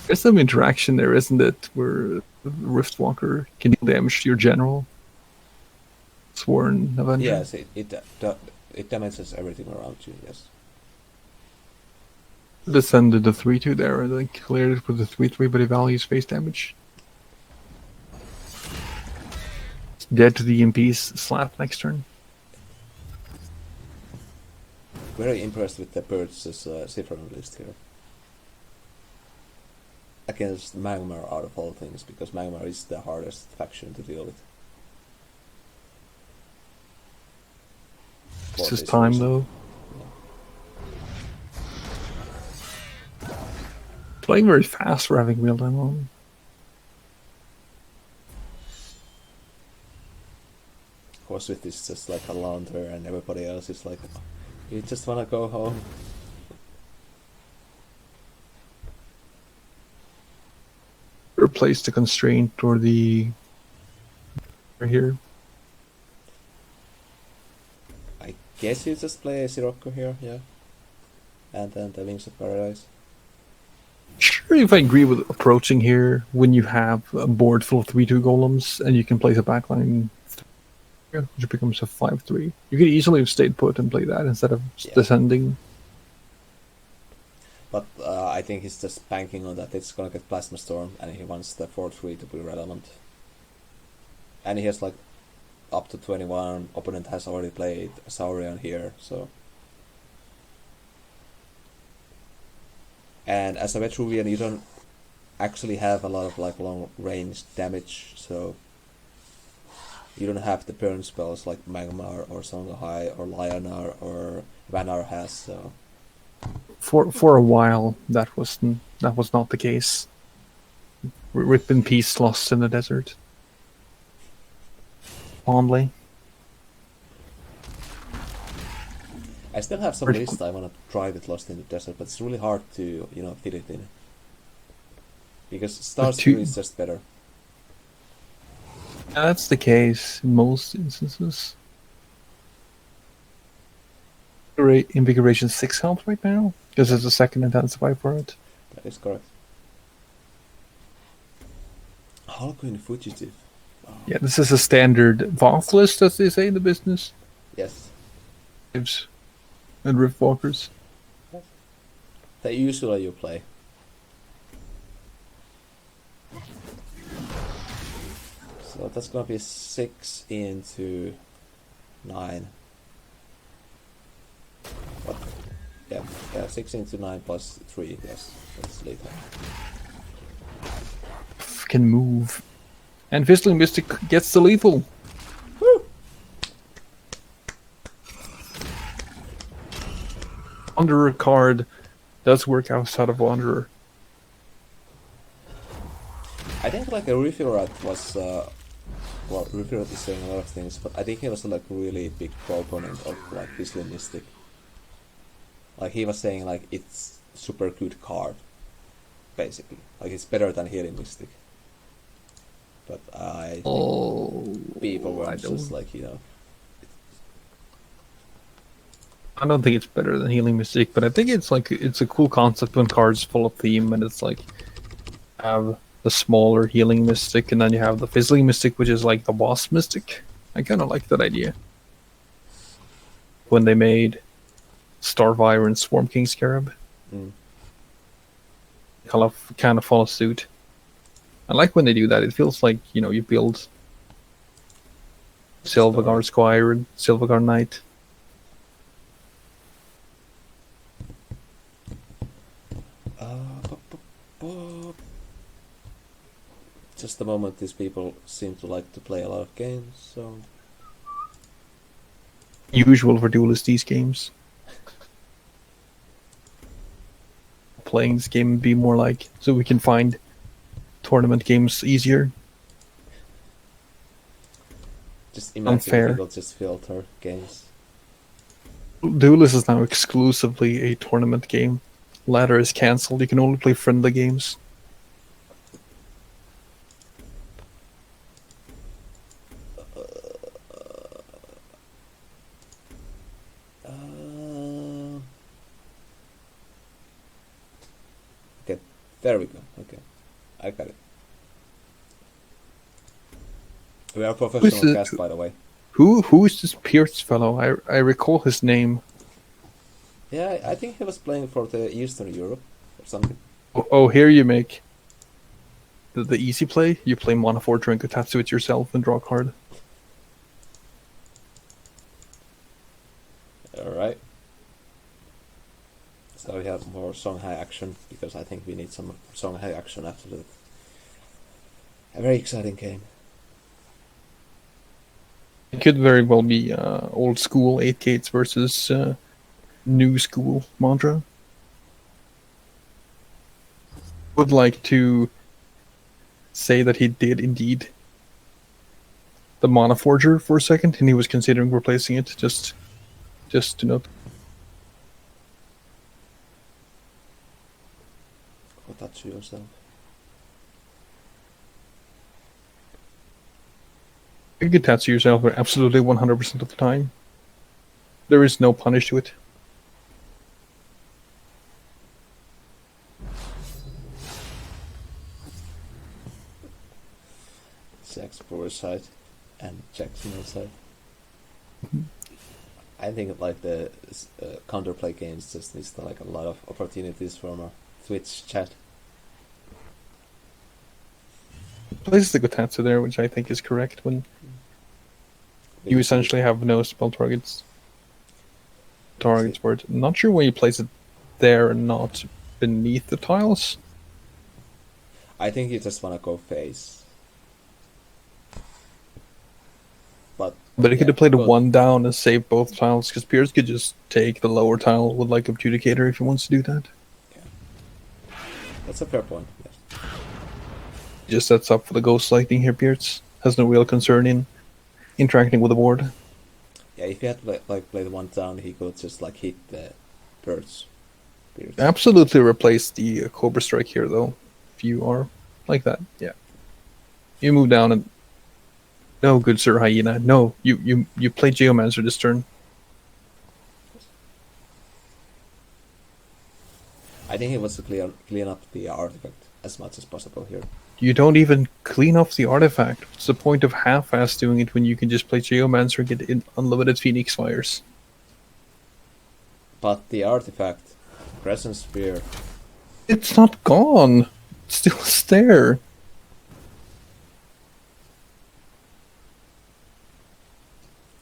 there's some interaction there, isn't it? Where Riftwalker can deal damage to your general. Sworn Avenger.
Yes, it damages everything around you, yes.
Descended the 3-2 there and then cleared it with the 3-3, but he values face damage. Dead to the EMP's slap next turn.
Very impressed with the Birds' Cypheron list here. Against Magmar out of all things, because Magmar is the hardest faction to deal with.
It's just time though. Playing very fast for having real time on.
Of course, with this just like a launcher and everybody else is like, you just wanna go home.
Replace the constraint or the here.
I guess you just play Sirocco here, yeah. And then the Wings of Paradise.
Sure, if I agree with approaching here when you have a board full of 3-2 golems and you can place a backline which becomes a 5-3. You could easily have stayed put and play that instead of descending.
But I think he's just banking on that it's gonna get Plasma Storm and he wants the 4-3 to be relevant. And he has like up to 21, opponent has already played Saurian here, so... And as a Vetruvian, you don't actually have a lot of like long range damage, so you don't have the burn spells like Magmar or Songhai or Lionar or Vanar has. So
for a while, that was not the case. Rip in peace, lost in the desert. Fondly.
I I still have some
Pretty
list I want to try with Lost in the Desert, but it's really hard to fit it in because Star Spear is just better.
That's the case in most instances. Invigoration 6 health right now because there's a second intensify for it.
That is correct. Harlequin Fugitive. Oh.
Yeah, this is a standard Voth list, as they say in the business.
Yes.
And Riftwalkers.
That usually you play. So that's gonna be 6 into 9. What? Yeah, 6 into 9 plus 3, yes, that's lethal.
Can move. And Fizzling Mystic gets the lethal.
Woo!
Wanderer card does work outside of Wanderer.
I think like a Referral was well, Referral is saying a lot of things, but I think he was like a really big proponent of like Fizzling Mystic. Like he was saying like it's super good card, basically. Like it's better than Healing Mystic. But I think people were just like,
I don't think it's better than Healing Mystic, but I think it's a cool concept when cards full of theme, and it's like have the smaller Healing Mystic, and then you have the Fizzling Mystic, which is like the boss Mystic. I kind of like that idea. When they made Starfire and Swarm King Scarab, kind of follow suit. I like when they do that. It feels like you build Silvagar Squire and Silvagar Knight.
Just the moment these people seem to like to play a lot of games, so
usual for Duelyst these games. Playing this game would be more like so we can find tournament games easier.
Just imagine
Unfair.
people just filter games.
Duelyst is now exclusively a tournament game. Ladder is cancelled. You can only play friendly games.
Okay, there we go. Okay, I got it. We are professional cast, by the way.
Who is this Pierce fellow? I recall his name.
Yeah, I think he was playing for the Eastern Europe or something.
Oh, here you make the easy play. You play Mana Forger and Kotatsu it yourself and draw a card.
Alright. So we have more Songhai action, because I think we need some Songhai action after that. A very exciting game.
It could very well be old school 8 gates versus new school mantra. Would like to say that he did indeed the Mana Forger for a second, and he was considering replacing it. Just to note.
Go touch yourself.
You can tattoo yourself absolutely 100% of the time. There is no punish to it.
Jack's poor side and Jack's side. I think like the counterplay games just needs to, like a lot of opportunities from a Twitch chat.
Places the Gotatsu there, which I think is correct when you essentially have no spell targets for it. I'm not sure why you place it there and not beneath the tiles.
I think you just want to go face. But
he could have played one down and saved both tiles, because Pierce could just take the lower tile with like Adjudicator if he wants to do that.
Yeah. That's a fair point, yes.
He just sets up for the Ghost Lightning here, Pierce. Has no real concern in interacting with the board.
Yeah, if he had like played one down, he could just like hit the birds.
Absolutely replace the Cobra Strike here, though. If you are like that, yeah. You move down and no, good sir, hyena. No, you play Geomancer this turn.
I think he wants to clean up the artifact as much as possible here.
You don't even clean off the artifact. What's the point of half-ass doing it when you can just play Geomancer and get unlimited Phoenix Fires?
But the artifact, Crescent Spear.
It's not gone. It's still there.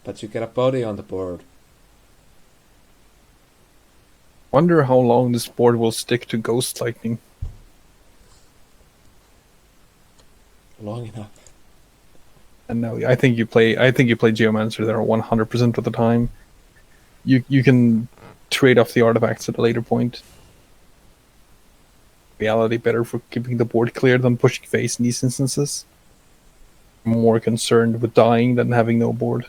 But you get a body on the board.
Wonder how long this board will stick to Ghost Lightning.
Long enough.
And now I think you play Geomancer there 100% of the time. You can trade off the artifacts at a later point. Reality better for keeping the board clear than pushing face in these instances. I'm more concerned with dying than having no board.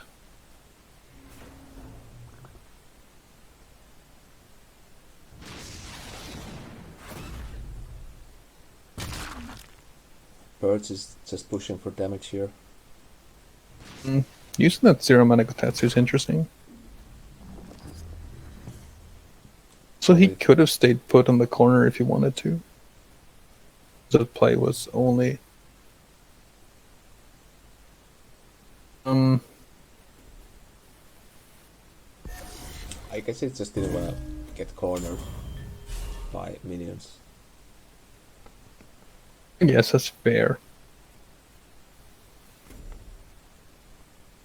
Birds is just pushing for damage here.
Using that zero mana Kotetsu is interesting. So he could have stayed put on the corner if he wanted to. The play was only
I guess it just didn't want to get cornered by minions.
I guess that's fair.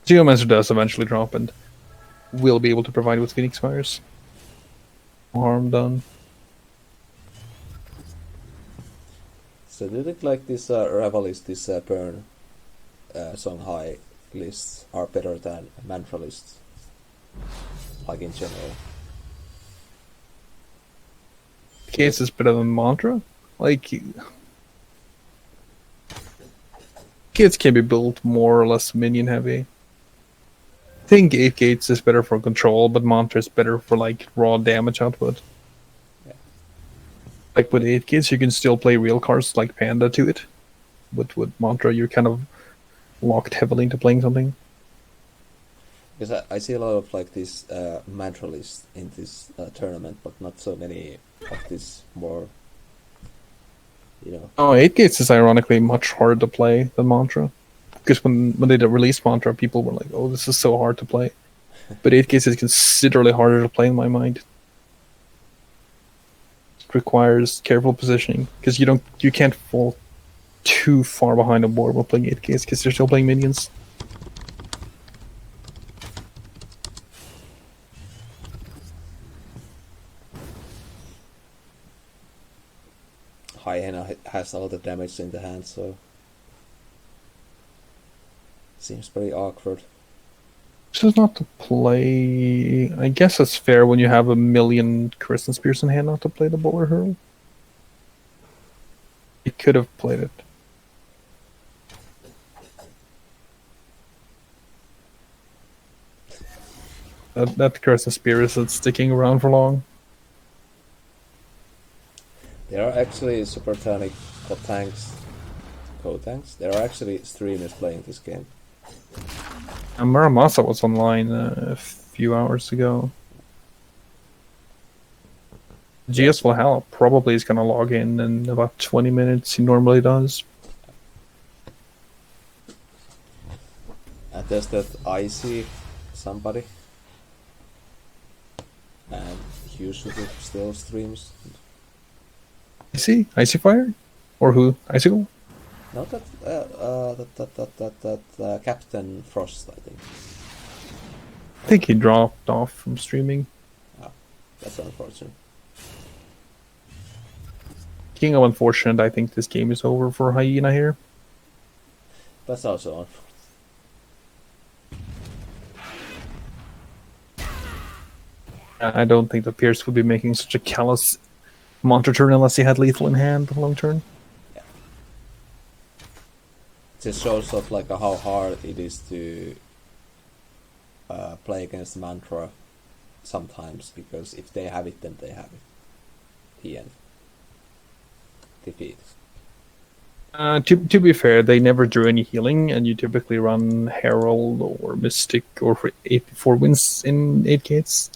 Geomancer does eventually drop and will be able to provide with Phoenix Fires. No harm done.
So do you think like this Revelist, this Burn Songhai lists are better than Mantra lists? Like in general?
Case is better than Mantra. Like, kids can be built more or less minion heavy. I think 8 gates is better for control, but Mantra is better for like raw damage output.
Yeah.
Like with 8 gates, you can still play real cards like Panda to it. But with Mantra, you're kind of locked heavily into playing something.
Because I see a lot of like this Mantra list in this tournament, but not so many of this more, you know.
Oh, 8 gates is ironically much harder to play than Mantra. Because when they released Mantra, people were like, oh, this is so hard to play. But 8 gates is considerably harder to play in my mind. It requires careful positioning, because you can't fall too far behind the board while playing 8 gates, because you're still playing minions.
Hyena has all the damage in the hand, so seems pretty awkward.
This is not to play. I guess it's fair when you have a million Crescent Spears in hand not to play the Boulder Hurl. He could have played it. That Crescent Spear isn't sticking around for long.
There are actually Super Tonic Co-Tanks. There are actually streamers playing this game.
And Muramasa was online a few hours ago. GS Valhalla probably is going to log in about 20 minutes. He normally does.
And there's that Icy somebody. And usually still streams.
Icy Fire? Or who? Icicle?
No, that Captain Frost, I think.
I think he dropped off from streaming.
Ah, that's unfortunate.
King of Unfortunate, I think this game is over for Hyena here.
That's also unfortunate.
I don't think that Pierce would be making such a callous Mantra turn unless he had lethal in hand long turn.
Yeah. It just shows off like how hard it is to play against Mantra sometimes, because if they have it, then they have it. The end. Defeat.
To be fair, they never drew any healing, and you typically run Herald or Mystic or 84 wins in 8 gates.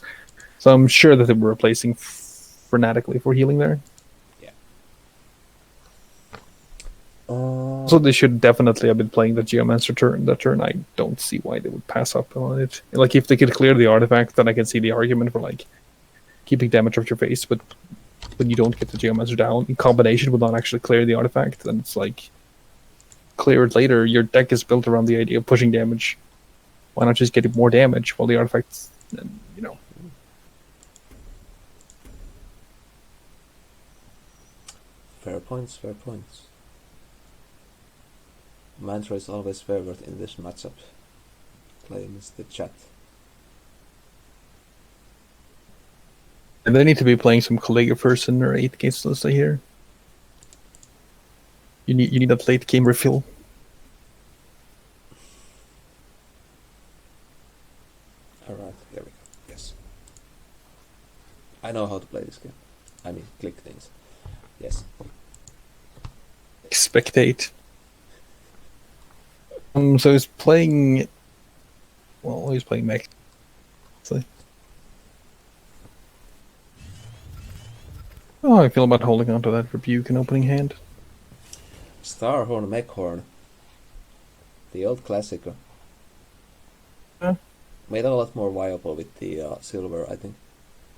So I'm sure that they were replacing frenetically for healing there.
Yeah.
So they should definitely have been playing the Geomancer turn. That turn, I don't see why they would pass up on it. Like, if they could clear the artifact, then I can see the argument for like keeping damage off your face. But when you don't get the Geomancer down in combination with not actually clear the artifact, then it's like clear it later. Your deck is built around the idea of pushing damage. Why not just get more damage while the artifacts, you know?
Fair points, fair points. Mantra is always favored in this matchup, claims the chat.
And they need to be playing some Collega first in their 8 games list, I hear. You need that late game refill.
Alright, here we go. Yes. I know how to play this game. I mean, click things. Yes.
Spectate. So he's playing. Well, he's playing mech. So. Oh, I feel about holding on to that rebuke and opening hand.
Starhorn Mechhorn. The old classic.
Yeah.
Made a lot more viable with the silver, I think.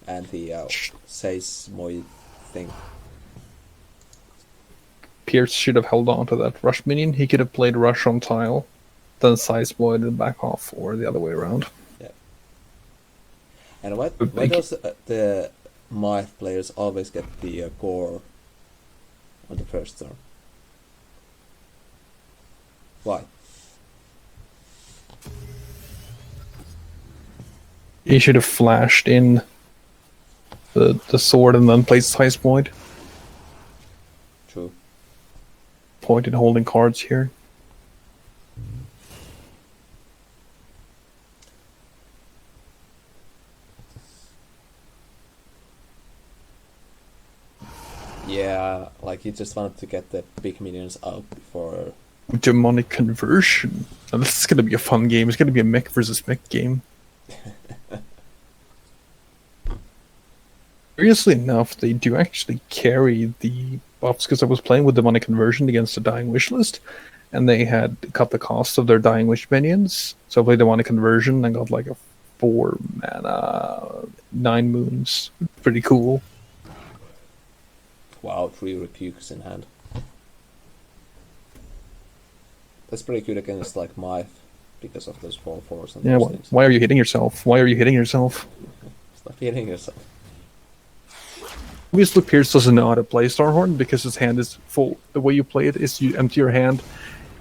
And the Seismoid thing.
Pierce should have held on to that rush minion. He could have played rush on tile, then Seismoid and back off, or the other way around.
Yeah. And why does the Myth players always get the core on the first turn? Why?
He should have flashed in the sword and then played Seismoid.
True.
Point in holding cards here.
Yeah, like he just wanted to get the big minions out before.
Demonic Conversion. Now, this is going to be a fun game. It's going to be a mech versus mech game. Curiously enough, they do actually carry the buffs, because I was playing with Demonic Conversion against the Dying Wish list, and they had cut the cost of their Dying Wish minions. So I played Demonic Conversion and got like a 4 mana, 9 moons. Pretty cool.
Wow, 3 rebukes in hand. That's pretty good against like Myth because of those 4/4s and
Yeah,
those things.
why are you hitting yourself? Why are you hitting yourself?
Stop hitting yourself.
Obviously, Pierce doesn't know how to play Starhorn because his hand is full. The way you play it is you empty your hand,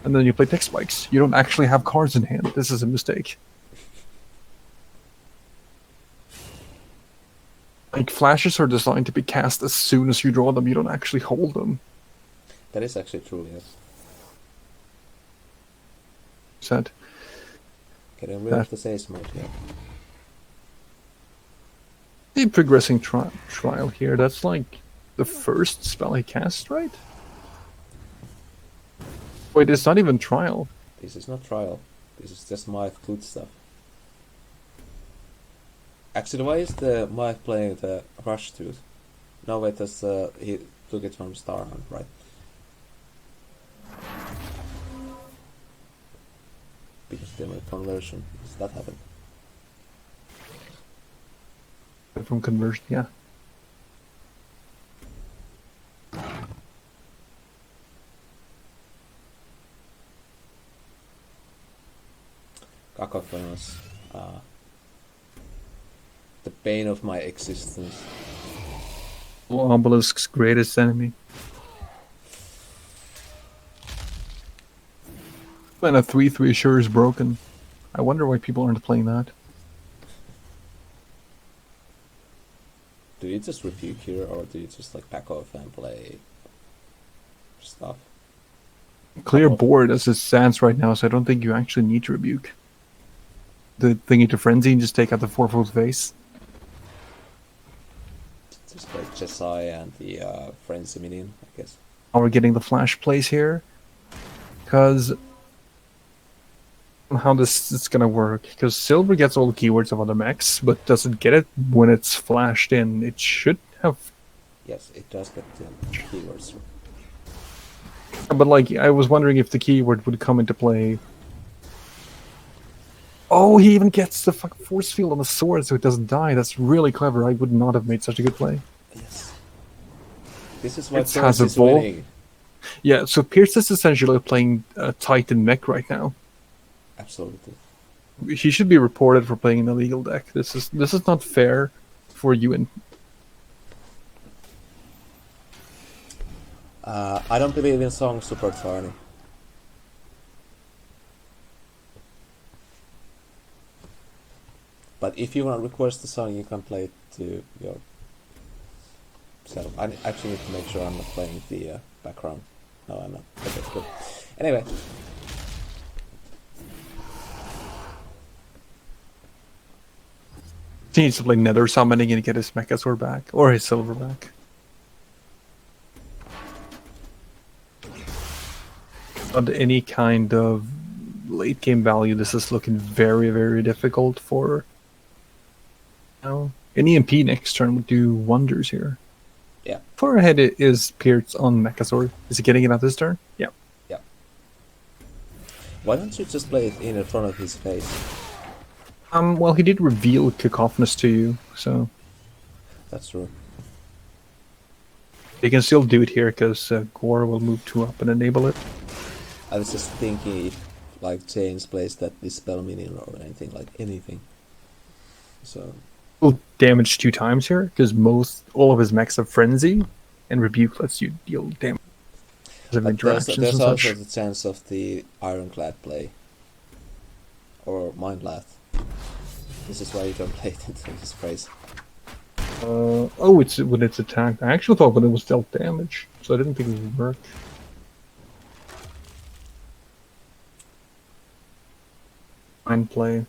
and then you play tech spikes. You don't actually have cards in hand. This is a mistake. Like, flashes are designed to be cast as soon as you draw them. You don't actually hold them.
That is actually true, yes.
Said.
Getting rid of the Seismoid here.
A progressing trial here. That's like the first spell he cast, right? Wait, it's not even trial.
This is not trial. This is just Myth good stuff. Actually, why is the Myth playing the Rush Tooth? No, wait, that's he took it from Starhand, right? Because they made conversion. Does that happen?
From conversion, yeah.
Cacophonous. The bane of my existence.
Obelisk's greatest enemy. And a 3/3 sure is broken. I wonder why people aren't playing that.
Do you just rebuke here, or do you just like back off and play stuff?
Clear board as it stands right now, so I don't think you actually need to rebuke. the thingy to frenzy and just take out the 4-foot face.
Just play Jesai and the Frenzy minion, I guess.
Now we're getting the flash plays here. Because how this is gonna work. Because Silver gets all the keywords of other mechs, but doesn't get it when it's flashed in. It should have.
Yes, it does get the keywords.
But like, I was wondering if the keyword would come into play. Oh, he even gets the fucking force field on the sword so it doesn't die. That's really clever. I would not have made such a good play.
Yes. This is why
It
Pierce
has a
is
ball.
winning.
Yeah, so Pierce is essentially playing Titan mech right now.
Absolutely.
He should be reported for playing an illegal deck. This is not fair for you and.
I don't believe in song Super Tiny. But if you want to request the song, you can play it to yourself. I actually need to make sure I'm not playing the background. No, I'm not. Okay, good. Anyway.
He needs to play Nether Summoning and get his Mechasaur back. Or his Silver back. Not any kind of late game value. This is looking very, very difficult for. Now, an EMP next turn would do wonders here.
Yeah.
Far ahead is Pierce on Mechasaur. Is he getting it out this turn? Yeah.
Yeah. Why don't you just play it in front of his face?
Well, he did reveal Cacophonous to you, so.
That's true.
He can still do it here because Gore will move 2 up and enable it.
I was just thinking if, like, James plays that Dispel minion or anything. So.
Will damage 2 times here because all of his mechs have Frenzy, and Rebuke lets you deal damage.
But there's also the chance of the Ironclad play. Or Mind Blast. This is why you don't play it in his face.
It's when it's attacked. I actually thought when it was dealt damage, so I didn't think it would work. Mind play.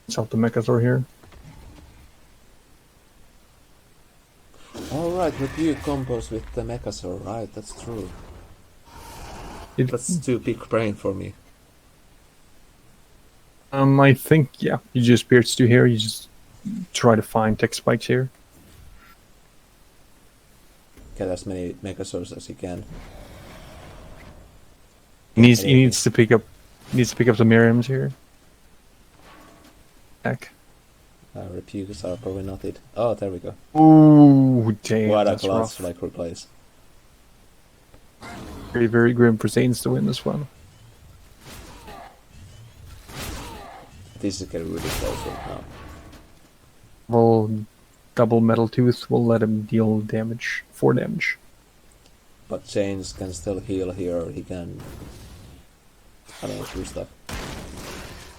Let's help the Mechasaur here.
Alright, Rebuke combos with the Mechasaur, right, that's true. That's too big brain for me.
I think, yeah, you just Pierce 2 here, you just try to find tech spikes here.
Get as many Mechasaurs as you can.
He needs to pick up the Miriams here. Heck.
Repuges are probably not it. Oh, there we go.
Ooh, damn,
What a
that's
class
rough.
like replace.
Very, very grim for Zanes to win this one.
This is getting really close right now.
Well, double Metal Tooth will let him deal damage, 4 damage.
But James can still heal here, he can... I don't know, do stuff.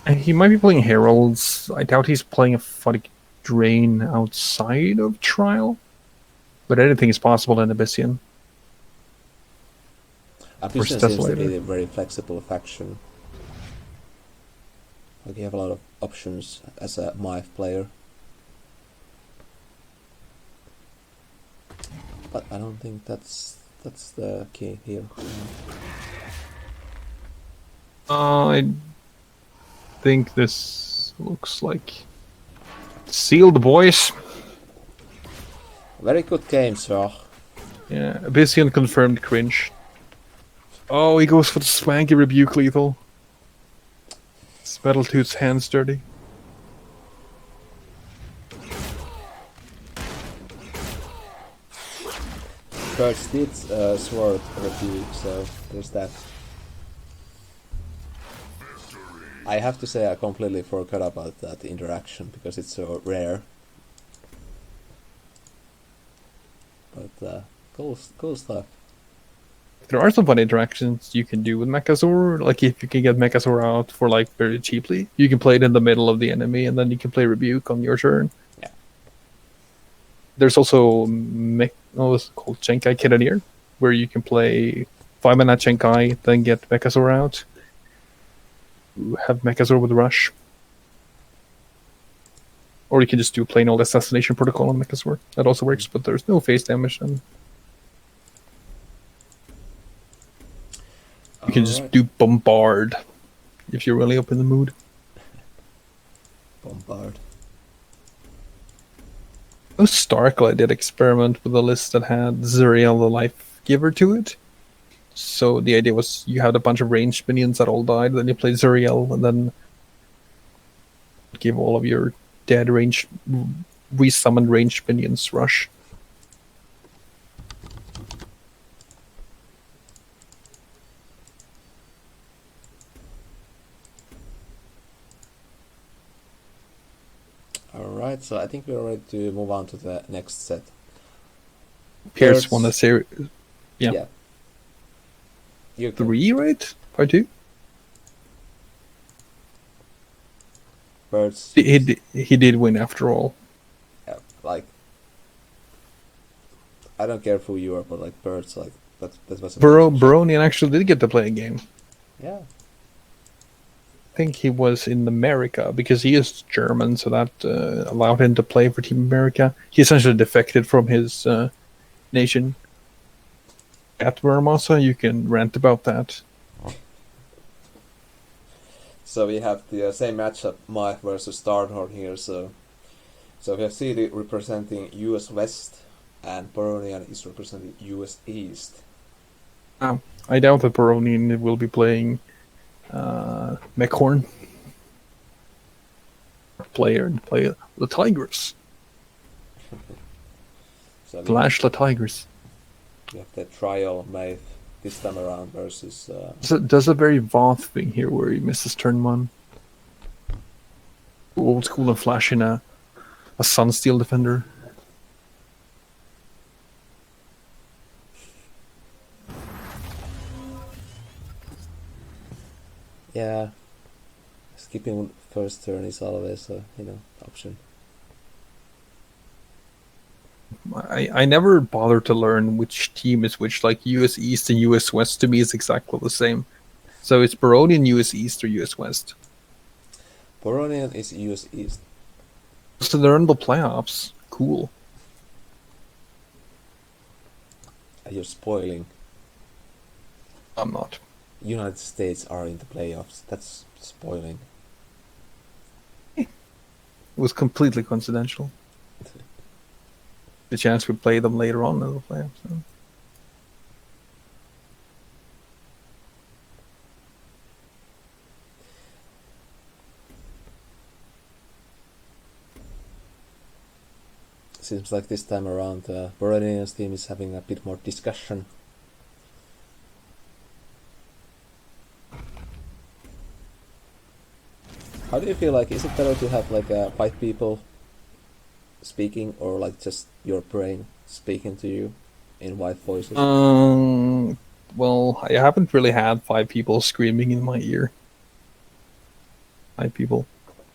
He might be playing Heralds. I doubt he's playing a Photic Drain outside of Trial. But anything is possible in Abyssian.
Abyssian seems to be a very flexible faction. Like you have a lot of options as a Myth player. But I don't think that's the key here.
I think this looks like sealed, boys.
Very good game, sir.
Yeah, Abyssian confirmed cringe. Oh, he goes for the swanky Rebuke lethal. Metal Tooth's hands dirty.
Kurtz did sword Rebuke, so there's that. I have to say I completely forgot about that interaction because it's so rare. But cool stuff.
There are some fun interactions you can do with Mechasaur. Like if you can get Mechasaur out for like very cheaply, you can play it in the middle of the enemy, and then you can play Rebuke on your turn.
Yeah.
There's also what's it called, Chenkai Cannoneer, where you can play 5-mana Chenkai, then get Mechasaur out. have Mechazor with Rush. Or you can just do plain old Assassination Protocol on Mechazor. That also works, but there's no face damage. And you can just
Alright.
do Bombard if you're really up in the mood.
Bombard.
Starklight did experiment with a list that had Zuriel the Life Giver to it. So the idea was you had a bunch of ranged minions that all died, then you play Zuriel, and then give all of your dead ranged, resummoned ranged minions rush.
Alright, so I think we're ready to move on to the next set.
Pierce
Birds.
won the series. Yeah.
You can.
3, right? 5-2?
Birds.
He did win after all.
Yeah, like, I don't care who you are, but like Birds, like that was a
Boronian actually did get to play a game.
Yeah.
I think he was in America because he is German, so that allowed him to play for Team America. He essentially defected from his nation. At Vermasa, you can rant about that.
So we have the same matchup, Mike versus Starhorn here. So we have CD representing US West, and Boronian is representing US East.
I doubt that Boronian will be playing Mechhorn. Play the Tigers.
So
Flash the Tigers.
we have the trial Maeve this time around versus.
Does a very Voth thing here where he misses turn 1. Old school and Flash in a Sunsteel defender.
Yeah, skipping first turn is always a option.
I never bother to learn which team is which. Like US East and US West to me is exactly the same. So it's Boronian US East or US West.
Boronian is US East.
So they're in the playoffs. Cool.
You're spoiling.
I'm not.
United States are in the playoffs. That's spoiling.
It was completely coincidental. The chance we play them later on in the playoffs. So.
Seems like this time around Boronian's team is having a bit more discussion. How do you feel like, is it better to have like 5 people speaking, or like just your brain speaking to you in white voices?
Well, I haven't really had 5 people screaming in my ear. 5 people.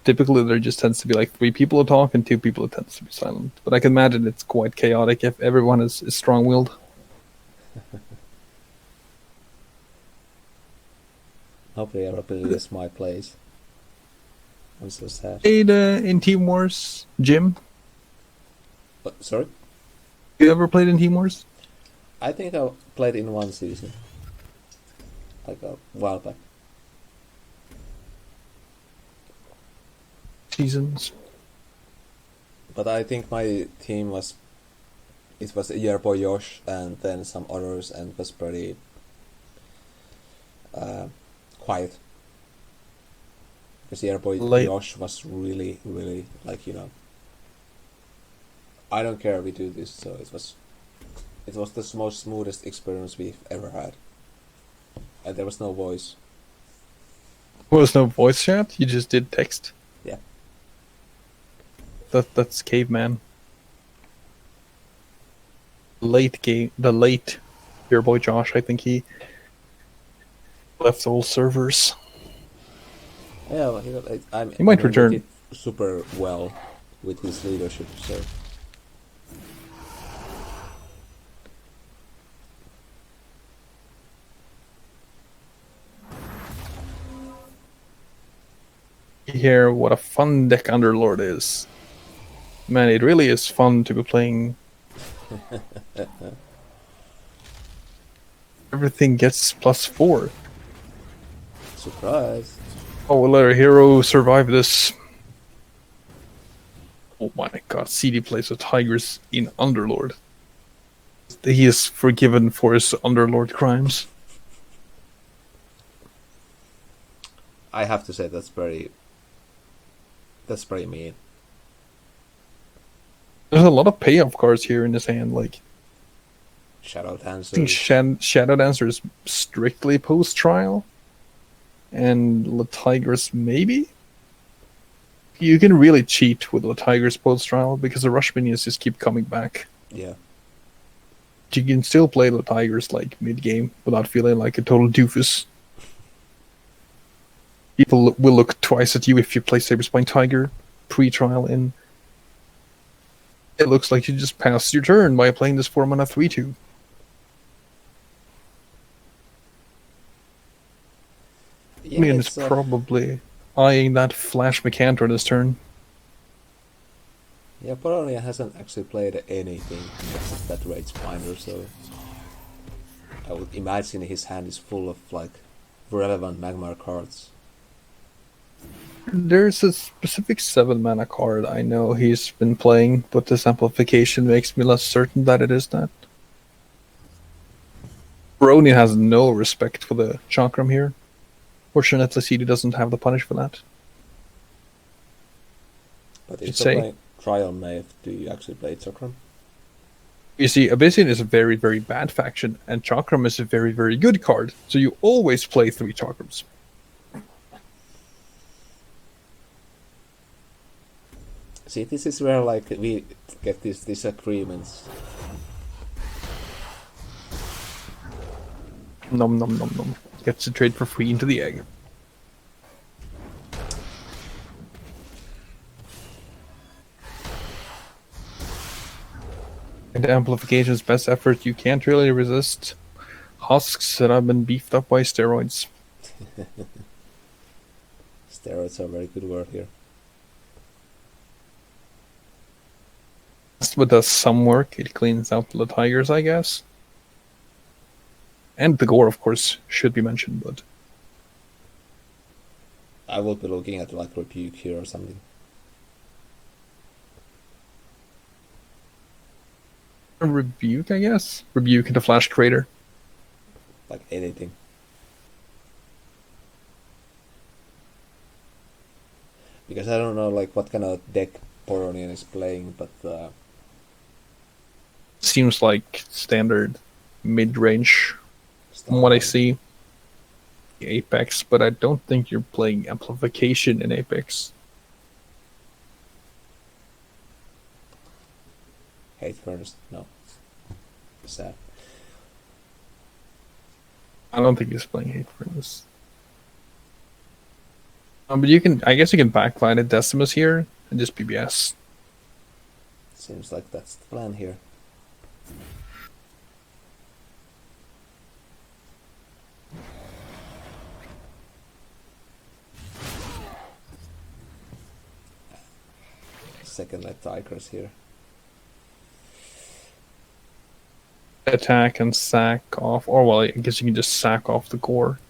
Typically, there just tends to be like 3 people who talk and 2 people who tends to be silent. But I can imagine it's quite chaotic if everyone is strong-willed.
Hopefully everybody is my place. I'm so sad.
Played in Team Wars, Jim?
Sorry?
You ever played in Team Wars?
I think I played in one season. Like a while back.
Seasons.
But I think my team was... It was Yerbo Josh and then some others, and it was pretty quiet. Because Yerbo Josh was really, really like, I don't care, we do this. So it was the most smoothest experience we've ever had. And there was no voice.
There was no voice chat? You just did text?
Yeah.
That's caveman. The late your boy Josh, I think he left all servers.
Yeah, well,
he might return.
He did super well with his leadership, so.
hear what a fun deck Underlord is. Man, it really is fun to be playing. Everything gets +4.
Surprise.
Oh, will our hero survive this? Oh my god, CD plays with Tigers in Underlord. He is forgiven for his Underlord crimes.
I have to say that's very mean.
There's a lot of payoff cards here in his hand, like
Shadow
I think
Dancer.
Shadow Dancer is strictly post-trial. And the Tigers maybe? You can really cheat with the Tigers post-trial because the rush minions just keep coming back.
Yeah.
You can still play the Tigers like mid-game without feeling like a total doofus. People will look twice at you if you play Saberspine Tiger pre-trial, and it looks like you just passed your turn by playing this 4-mana 3/2.
Yeah,
And it's
it's
probably eyeing that Flash Mecantor this turn.
yeah, Boronian hasn't actually played anything except that Rage Finder, so I would imagine his hand is full of like relevant Magmar cards.
There's a specific 7-mana card I know he's been playing, but this amplification makes me less certain that it is that. Boronian has no respect for the Chakram here. Fortunately, CD doesn't have the punish for that.
But
Should
if
say.
you're playing Trial Knave, do you actually play Chakram?
You see, Abyssian is a very, very bad faction, and Chakram is a very, very good card, so you always play 3 Chakrams.
See, this is where like we get these disagreements.
Nom nom nom nom. Gets to trade for free into the egg. And amplification's best effort, you can't really resist husks that have been beefed up by steroids.
Steroids are a very good word here.
But does some work. It cleans out the Tigers, I guess. And the gore, of course, should be mentioned, but
I will be looking at like Rebuke here or something.
a Rebuke, I guess? Rebuke into Flash Crater.
Like anything. Because I don't know like what kind of deck Boronian is playing, but
Seems like standard mid-range from what I see. Apex, but I don't think you're playing amplification in Apex.
Hate Furnace, no. Sad.
I don't think he's playing Hate for this. But you can, I guess you can backline a Decimus here and just BBS.
Seems like that's the plan here. Second light Tigers here.
Attack and sack off, or well, I guess you can just sack off the core.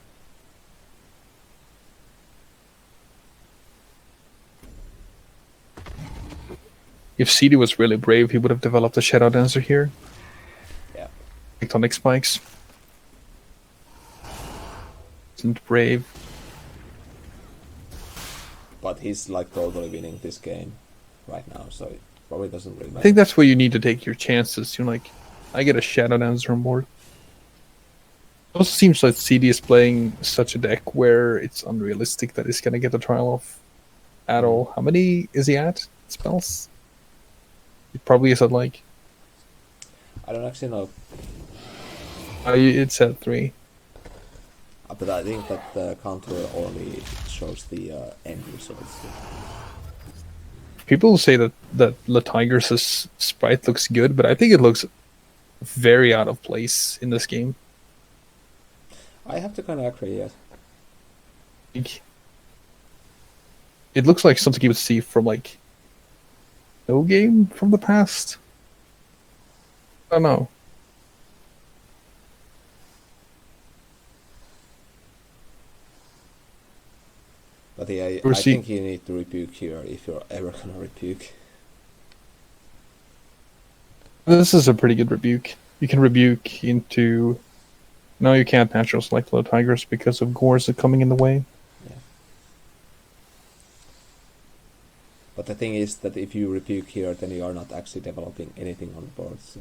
If CD was really brave, he would have developed a Shadow Dancer here.
Yeah.
Tectonic Spikes. Isn't brave.
But he's like totally winning this game right now, so it probably doesn't really matter.
I think that's where you need to take your chances. You're like, I get a Shadow Dancer on board. It also seems like CD is playing such a deck where it's unrealistic that he's gonna get the trial off at all. How many is he at? Spells? It probably is at like
I don't actually know.
it's at 3.
But I think that the counter only shows the end results.
People say that the Tigers' sprite looks good, but I think it looks very out of place in this game.
I have to kind of agree, yes.
Like, It looks like something you would see from like no game from the past. I don't know.
But yeah,
Or
I
see,
think you need to rebuke here if you're ever gonna rebuke.
this is a pretty good rebuke. You can rebuke into. No, you can't natural select low tigers because of gores that coming in the way.
Yeah. But the thing is that if you rebuke here, then you are not actually developing anything on the board. So.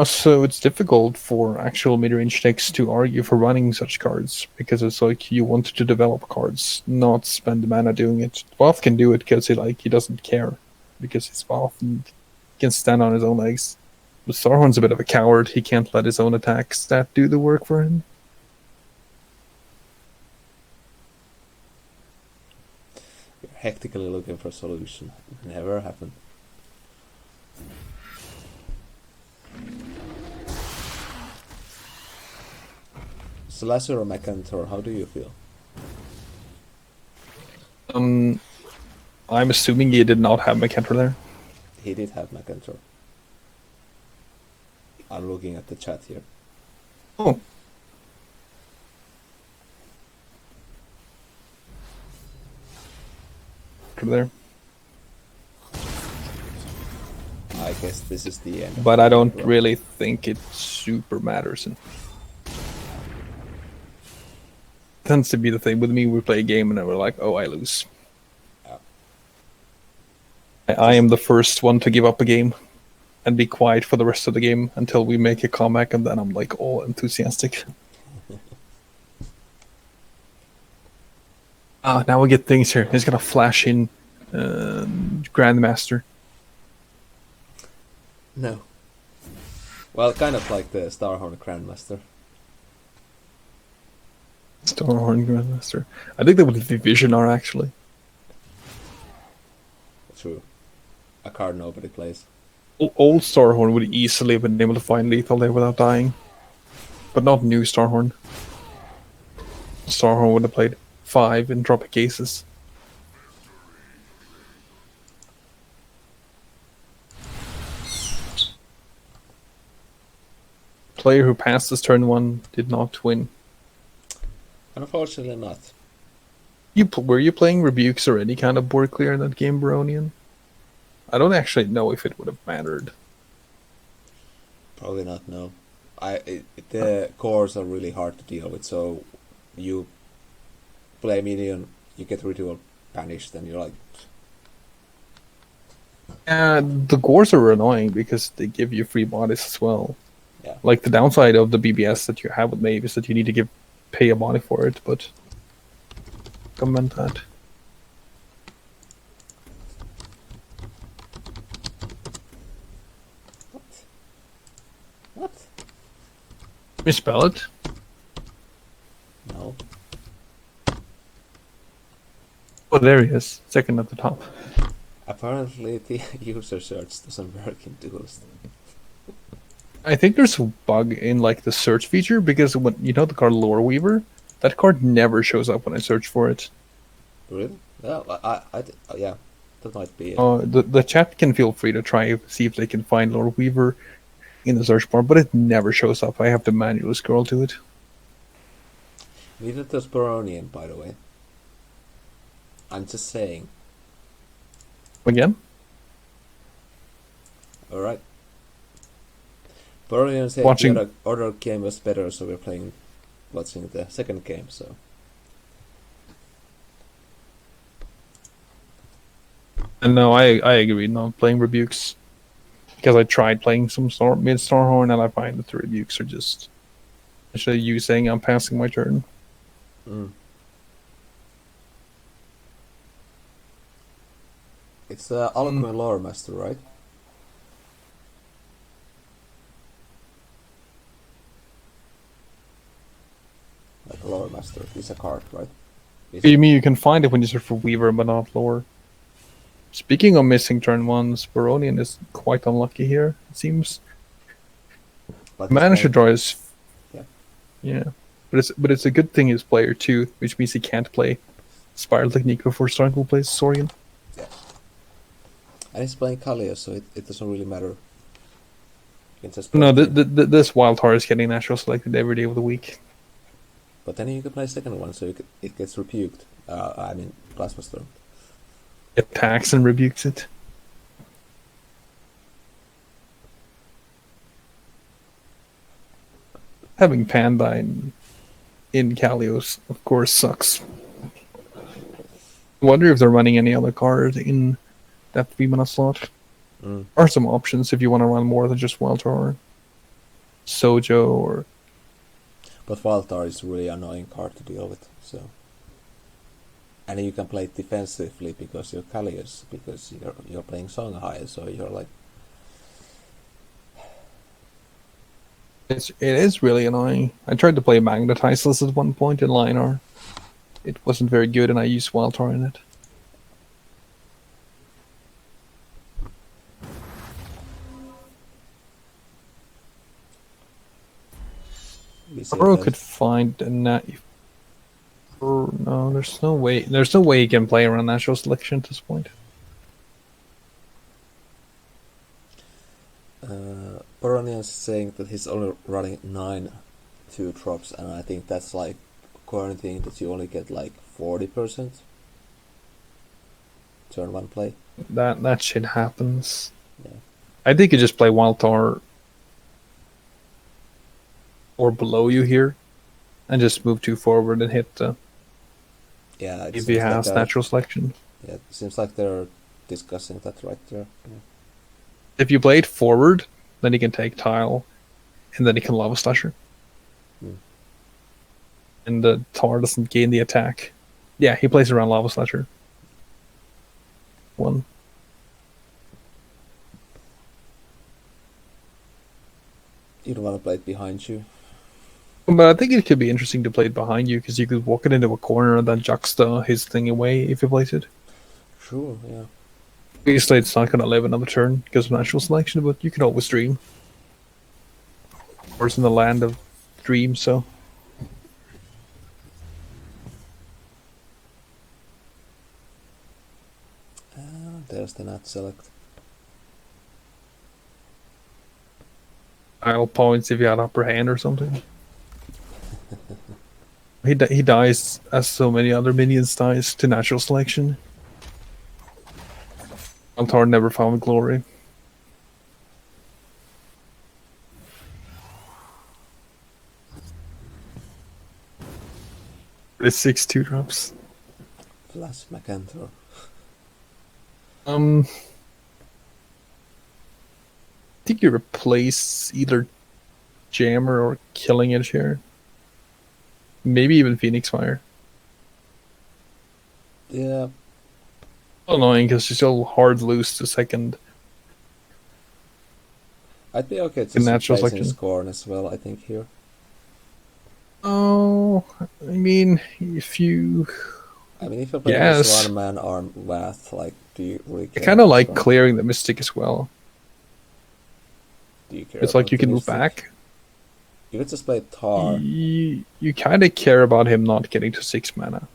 So it's difficult for actual mid-range decks to argue for running such cards because it's like you want to develop cards, not spend the mana doing it. Voth can do it because he doesn't care because he's Voth and can stand on his own legs. But Starhorn's a bit of a coward. He can't let his own attacks that do the work for him.
You're hectically looking for a solution. Never happened. Slasher or Macantor, how do you feel?
I'm assuming he did not have Macantor there.
He did have Macantor. I'm looking at the chat here.
Oh. There.
I guess this is the end.
But I don't really think it super matters. And tends to be the thing with me. We play a game and then we're like, oh, I lose. I am the first one to give up a game and be quiet for the rest of the game until we make a comeback, and then I'm like all enthusiastic. Now we get things here. He's gonna flash in Grandmaster.
No. Well, kind of like the Starhorn Grandmaster.
Starhorn Grandmaster. I think that would be Visionar actually.
True. A card nobody plays.
Old Starhorn would easily have been able to find lethal there without dying. But not new Starhorn. Starhorn would have played 5 in Tropic Aces. Player who passed his turn 1 did not win.
Unfortunately not.
Were you playing Rebukes or any kind of board clear in that game, Boronian? I don't actually know if it would have mattered.
Probably not, no. The cores are really hard to deal with, so you play minion, you get ritual banished, and you're like...
The gores are annoying because they give you free bodies as well.
Yeah.
Like the downside of the BBS that you have with Maeve is that you need to pay a body for it, but comment that.
What?
Misspell it?
No.
Oh, there he is. Second at the top.
Apparently the user search doesn't work in Duelyst.
I think there's a bug in like the search feature because when you know the card Lore Weaver, that card never shows up when I search for it.
Really? Well, yeah, that might be it.
The chat can feel free to try see if they can find Lore Weaver in the search bar, but it never shows up. I have to manually scroll to it.
Neither does Boronian, by the way. I'm just saying.
Again?
Alright. Boronian said the other game was better, so we're watching the second game, so...
And no, I agree. No, playing Rebukes. Because I tried playing some mid Starhorn and I find that the Rebukes are just... Actually, you saying I'm passing my turn.
It's Alchemy Lore Master, right? Like Lore Master is a card, right?
You mean you can find it when you search for Weaver but not Lore? Speaking of missing turn 1s, Boronian is quite unlucky here, it seems. Managed to draw his... Yeah. But it's a good thing he's player 2, which means he can't play Spiral Technique before Starkle plays Saurian.
Yeah. And he's playing Kalia, so it doesn't really matter. You can just play
No,
three.
this Wild Heart is getting natural selected every day of the week.
But then you can play second one, so it gets rebuked. I mean, Plasma Storm.
Attacks and rebukes it. Having Panda in Kalios, of course, sucks. I wonder if they're running any other card in that 3-mana slot.
Mm.
Are some options if you want to run more than just Welter or Sojo or.
But Valtar is a really annoying card to deal with, so. And you can play it defensively because you're Kalios, because you're playing Songhai, so you're like.
It is really annoying. I tried to play Magnetizeless at one point in Linar. It wasn't very good, and I used Wildtar in it. Oro could find a no, there's no way. There's no way he can play around natural selection at this point.
Boronian is saying that he's only running 9 2-drops, and I think that's like quarantine that you only get like 40% turn 1 play.
That shit happens.
Yeah.
I think you just play Wildtar or below you here, and just move 2 forward and hit the.
Yeah,
if he has like natural selection.
Yeah, it seems like they're discussing that right there. Yeah.
If you play it forward, then he can take Tile, and then he can Lava Slasher. And the Tar doesn't gain the attack. Yeah, he plays around Lava Slasher. 1.
You don't want to play it behind you.
But I think it could be interesting to play it behind you, because you could walk it into a corner and then juxta his thing away if you place it.
True, yeah.
Obviously, it's not going to live another turn because of natural selection, but you can always dream. Or it's in the land of dreams, so.
There's the nat select.
Tile points if you had upper hand or something. He dies as so many other minions dies to natural selection. Altar never found glory. It's 6 2-drops.
Flash Macanthor.
I think you replace either Jammer or Killing Edge here. Maybe even Phoenix Fire.
Yeah.
Annoying because you still hard lose the second.
I'd be okay to
natural
placing
selection.
Scorn as well, I think, here.
Oh, I mean, if you.
I mean, if you're playing this one-man arm Wrath, like, do you really care?
I kind of like clearing the Mystic as well.
Do you care?
It's like you can move back.
You could just play Tar.
You kind of care about him not getting to 6 mana.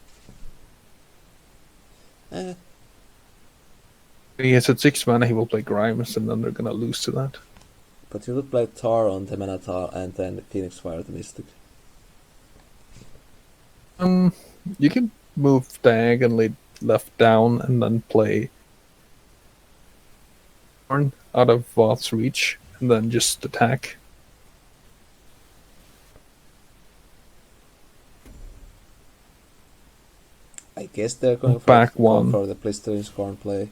If he gets at 6 mana, he will play Grimes, and then they're gonna lose to that.
But you would play Tar on the Manatar and then Phoenix Fire the Mystic.
You can move diagonally left down and then play out of Voth's reach, and then just attack.
I guess they're going
for
the Blistering Scorn play.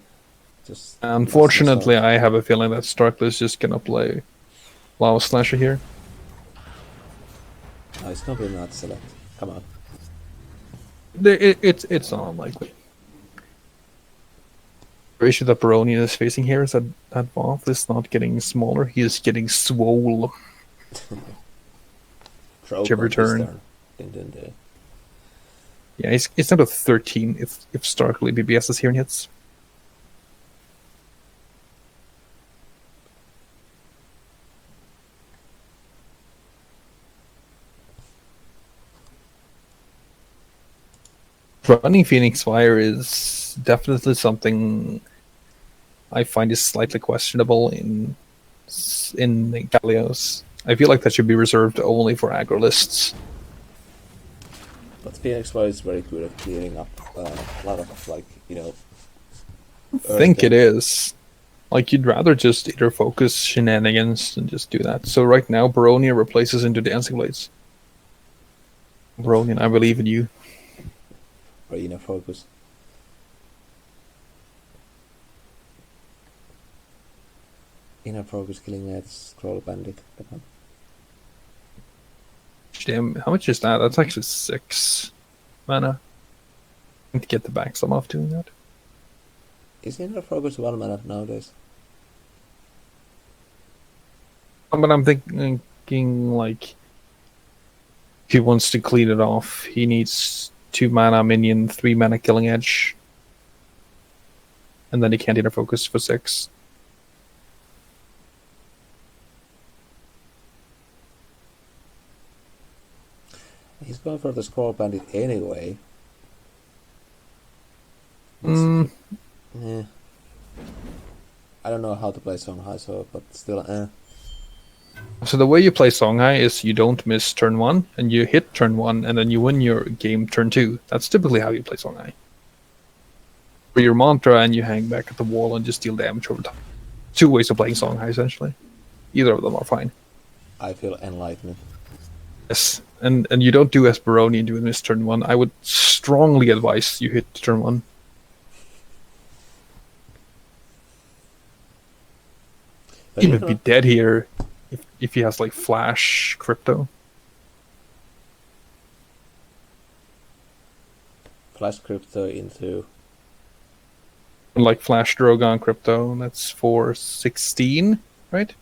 Just
unfortunately, I have a feeling that Starkler is just gonna play Lava Slasher here.
No, it's not really not select. Come on.
It's not unlikely. The issue that Boronian is facing here is that Voth is not getting smaller; he is getting swole. Every turn. Yeah, it's down to 13 if Starkly BBS is here and hits. Running Phoenix Fire is definitely something I find is slightly questionable in Gallios. I feel like that should be reserved only for aggro lists.
But Phoenix Fire is very good at clearing up a lot of like
I think it is. Like, you'd rather just either focus shenanigans than just do that. So right now, Boronian replaces into Dancing Blades. Boronian, I believe in you.
arena focus. Inner focus killing that scroll bandit.
Damn, how much is that? That's actually 6 mana. I need to get the back some off doing that.
Is inner focus 1 mana nowadays?
But I'm thinking like, if he wants to clean it off, he needs 2 mana minion, 3 mana killing edge, and then he can't inner focus for 6.
He's going for the scroll bandit anyway. Yeah. I don't know how to play Songhai, so but still.
So the way you play Songhai is you don't miss turn 1, and you hit turn 1, and then you win your game turn 2. That's typically how you play Songhai. For your mantra, and you hang back at the wall and just deal damage over time. 2 ways of playing Songhai, essentially. Either of them are fine.
I feel enlightened.
Yes, and you don't do as Boronian do in miss turn 1. I would strongly advise you hit turn 1.
But
He would be dead here if he has like flash crypto.
Flash crypto into
Like flash Drogon crypto, that's for 16, right?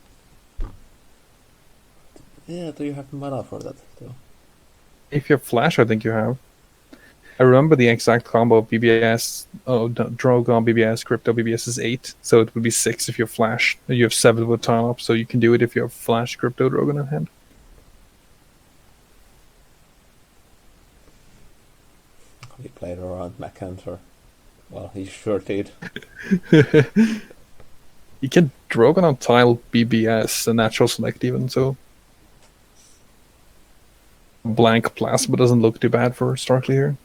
Yeah, do you have mana for that though?
If you have flash, I think you have. I remember the exact combo of BBS. Oh, no, Drogon BBS, crypto BBS is 8, so it would be 6 if you have flash. You have 7 with tile up, so you can do it if you have flash crypto Drogon in hand.
We played around Macantor. Well, he sure did.
You can Drogon on tile BBS and natural select even, so blank plasma doesn't look too bad for Starkly here.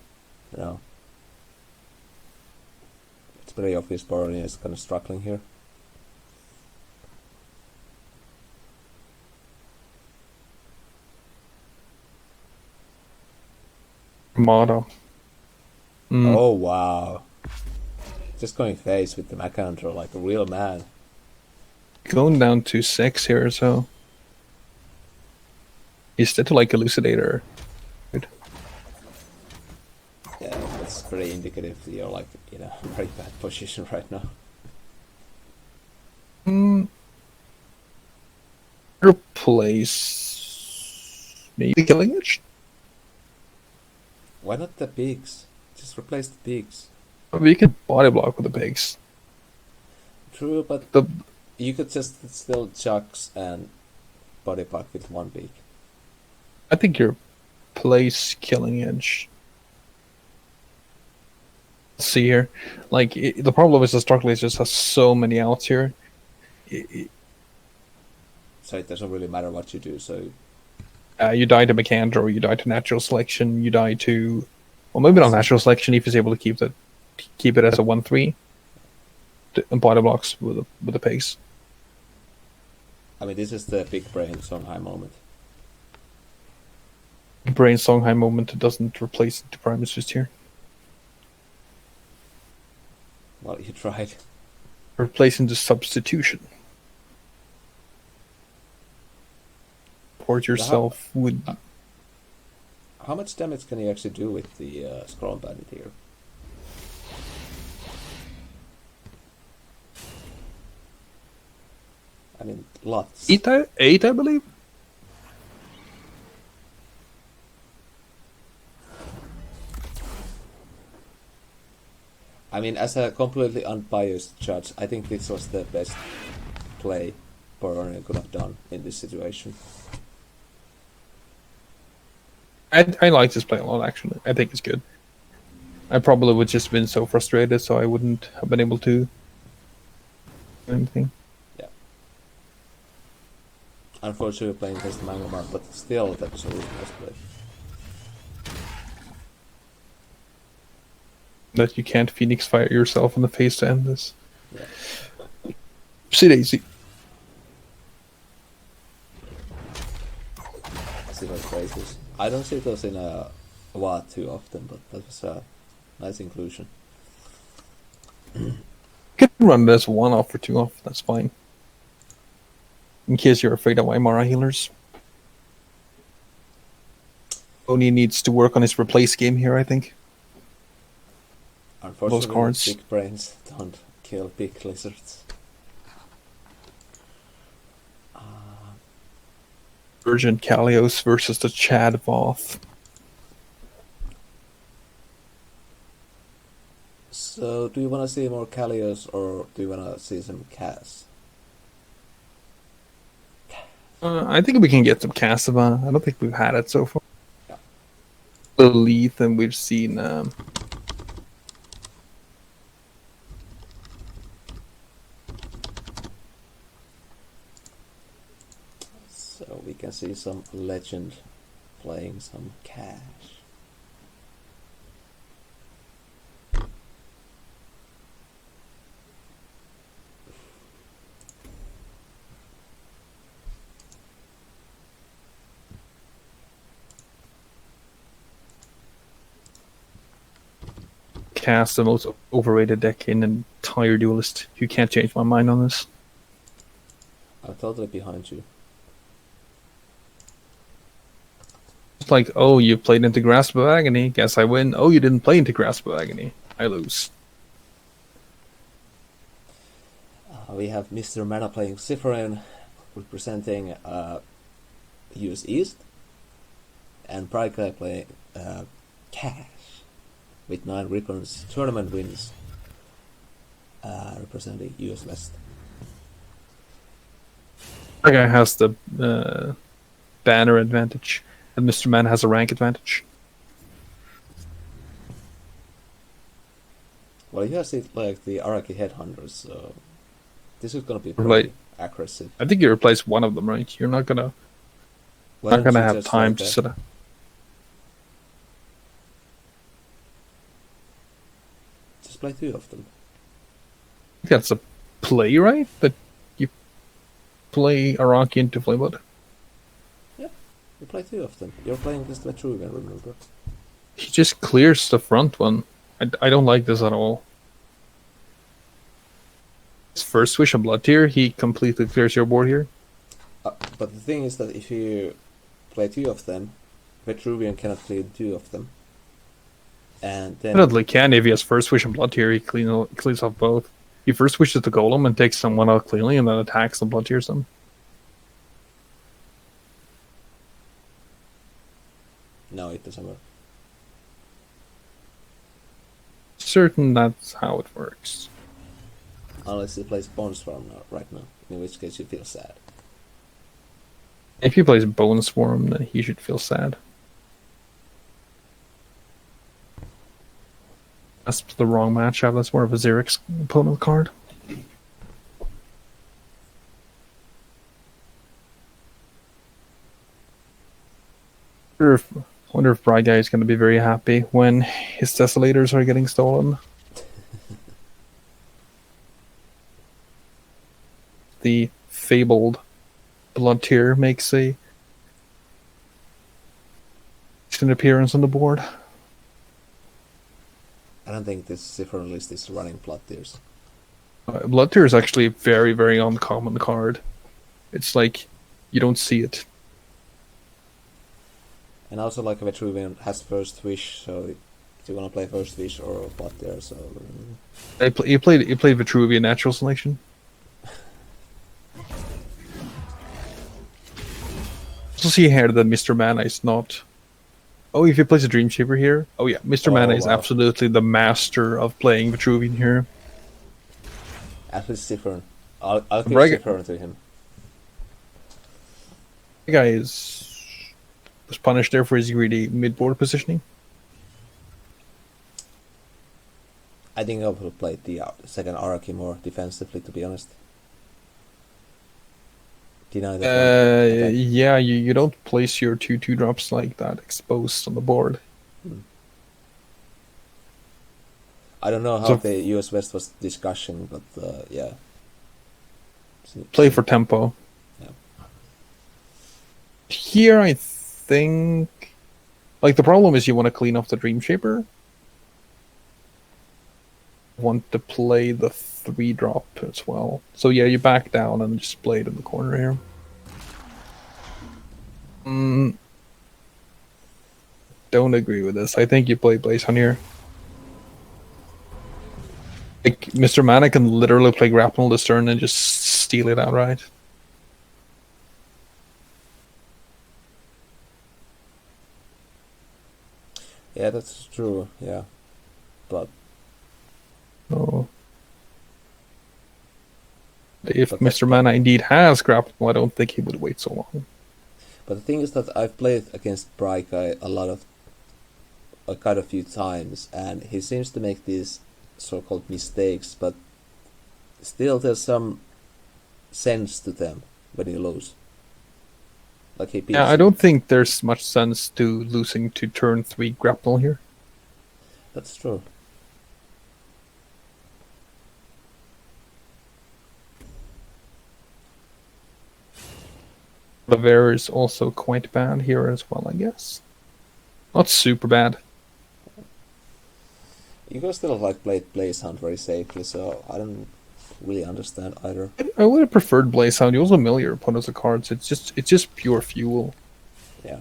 No. It's very obvious Boronian is kind of struggling here.
Mata.
Oh wow. Just going face with the Macantor like a real man.
Going down to 6 here, so he's still like Elucidator. Good.
Yeah, that's pretty indicative that you're like in a very bad position right now.
Replace maybe Killing Edge?
Why not the pigs? Just replace the pigs.
We could body block with the pigs.
True, but you could just still chucks and body block with 1 pig.
I think your place Killing Edge. Let's see here. Like, the problem is that Starkly just has so many outs here.
So it doesn't really matter what you do, so
You die to Mechanic, or you die to Natural Selection, you die to... Well, maybe not Natural Selection if he's able to keep it as a 1-3. And body blocks with the pigs.
I mean, this is the big brain Songhai moment.
Brain Songhai moment doesn't replace the Primus Fist here.
Well, you tried.
Replacing the substitution. Port yourself with...
How much damage can you actually do with the Scroll Bandit here? I mean, lots.
8, I believe?
I mean, as a completely unbiased judge, I think this was the best play Boronian could have done in this situation.
I like this play a lot, actually. I think it's good. I probably would just been so frustrated, so I wouldn't have been able to do anything.
Yeah. Unfortunately, playing against Magmar, but still, that was a really nice play.
That you can't Phoenix fire yourself in the face to end this.
Yeah.
Sit easy.
Silver phrases. I don't see those in a WoD too often, but that was a nice inclusion.
You can run this 1 off or 2 off, that's fine. In case you're afraid of Aymara healers. Oni needs to work on his replace game here, I think.
Unfortunately,
cards.
big brains don't kill big lizards.
Urgent Kalios versus the Chad Voth.
So, do you want to see more Kalios or do you want to see some Cass?
I think we can get some Cassava. I don't think we've had it so far.
Yeah.
Lilith, and we've seen.
So, we can see some legend playing some Cash.
Cass, the most overrated deck in an entire Duelyst. You can't change my mind on this.
I'm totally behind you.
It's like, oh, you played into Grasp of Agony. Guess I win. Oh, you didn't play into Grasp of Agony. I lose.
We have Mr. Mana playing Cypherin, representing US East, and Pride Guy playing Cash with 9 Ribbons tournament wins, representing US West.
That guy has the banner advantage, and Mr. Man has a rank advantage.
Well, he has it like the Araki Headhunters, so this is gonna be pretty aggressive.
I think you replace one of them, right? You're not gonna have time to set up.
Just play 2 of them.
I think that's a play, right? That you play Araki into Flameblood.
Yeah, you play 2 of them. You're playing against Vetruvian, remember?
He just clears the front one. I don't like this at all. His first Wish of Blood tier, he completely clears your board here.
But the thing is that if you play 2 of them, Vetruvian cannot clear 2 of them. And then
Definitely can if he has first Wish and Blood tier, he cleans off both. He first wishes the Golem and takes someone out cleanly and then attacks the Blood tiers them.
no, it doesn't work.
Certain that's how it works.
Unless he plays Bone Swarm right now, in which case you feel sad.
If he plays Bone Swarm, then he should feel sad. That's the wrong matchup. That's more of a Xerix opponent card. Wonder if Bright Guy is going to be very happy when his Desolators are getting stolen. The fabled Blood tier makes an appearance on the board.
I don't think this Cypher list is running Blood Tears.
Blood tier is actually a very, very uncommon card. It's like you don't see it.
And also, like, Vetruvian has First Wish, so do you want to play First Wish or Blood Tear? So
You played Vitruvian natural selection. So see here that Mr. Mana is not. Oh, if he plays a Dream Shaper here, oh yeah, Mr. Mana is absolutely the master of playing Vitruvian here.
at least Cypher. I'll give Cypher to him.
The guy was punished there for his greedy mid-board positioning.
I think I will play the second Araki more defensively, to be honest. Deny the front attack.
Yeah, you don't place your 2/2 drops like that exposed on the board.
I don't know how
So
the US West was discussing, but yeah.
play for tempo.
Yeah.
Here, I think, like, the problem is you want to clean off the Dream Shaper. Want to play the 3-drop as well. So yeah, you back down and just play it in the corner here. Don't agree with this. I think you play Blaze on here. Like, Mr. Mana can literally play Grapple this turn and just steal it outright.
Yeah, that's true, yeah. But
Oh. If Mr. Mana indeed has Grapple, I don't think he would wait so long.
But the thing is that I've played against Bryguy quite a few times, and he seems to make these so-called mistakes, but still there's some sense to them when you lose. Like he beats
Yeah, I don't think there's much sense to losing to turn 3 Grapple here.
That's true.
The Bear is also quite bad here as well, I guess. Not super bad.
You can still like play Blaze Hunt very safely, so I don't really understand either.
I would have preferred Blaze Hound. You also mill your opponents of cards. It's just pure fuel.
Yeah.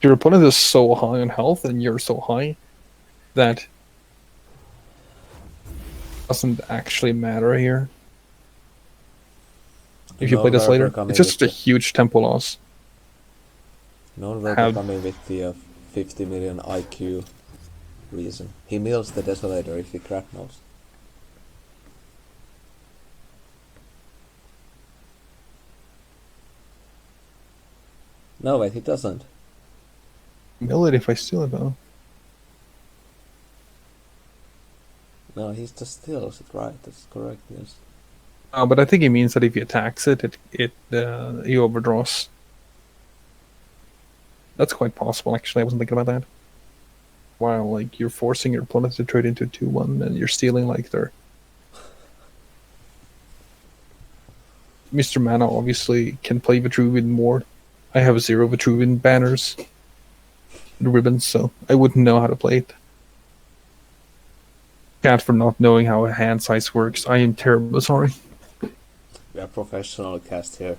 Your opponent is so high on health and you're so high that doesn't actually matter here. If you play this later, it's just a huge tempo loss.
Non-verbal coming with the 50 million IQ reason. He mills the Desolator if he crap knows. No, wait, he doesn't.
Mill it if I steal it, though.
No, he just steals it, right? That's correct, yes.
But I think it means that if he attacks it, he overdraws. That's quite possible, actually. I wasn't thinking about that. Wow, like, you're forcing your opponent to trade into 2/1, and you're stealing, like, their... Mr. Mana obviously can play Vitruvian more. I have 0 Vitruvian banners and ribbons, so I wouldn't know how to play it. Cat for not knowing how a hand size works. I am terribly sorry.
We are professional cast here.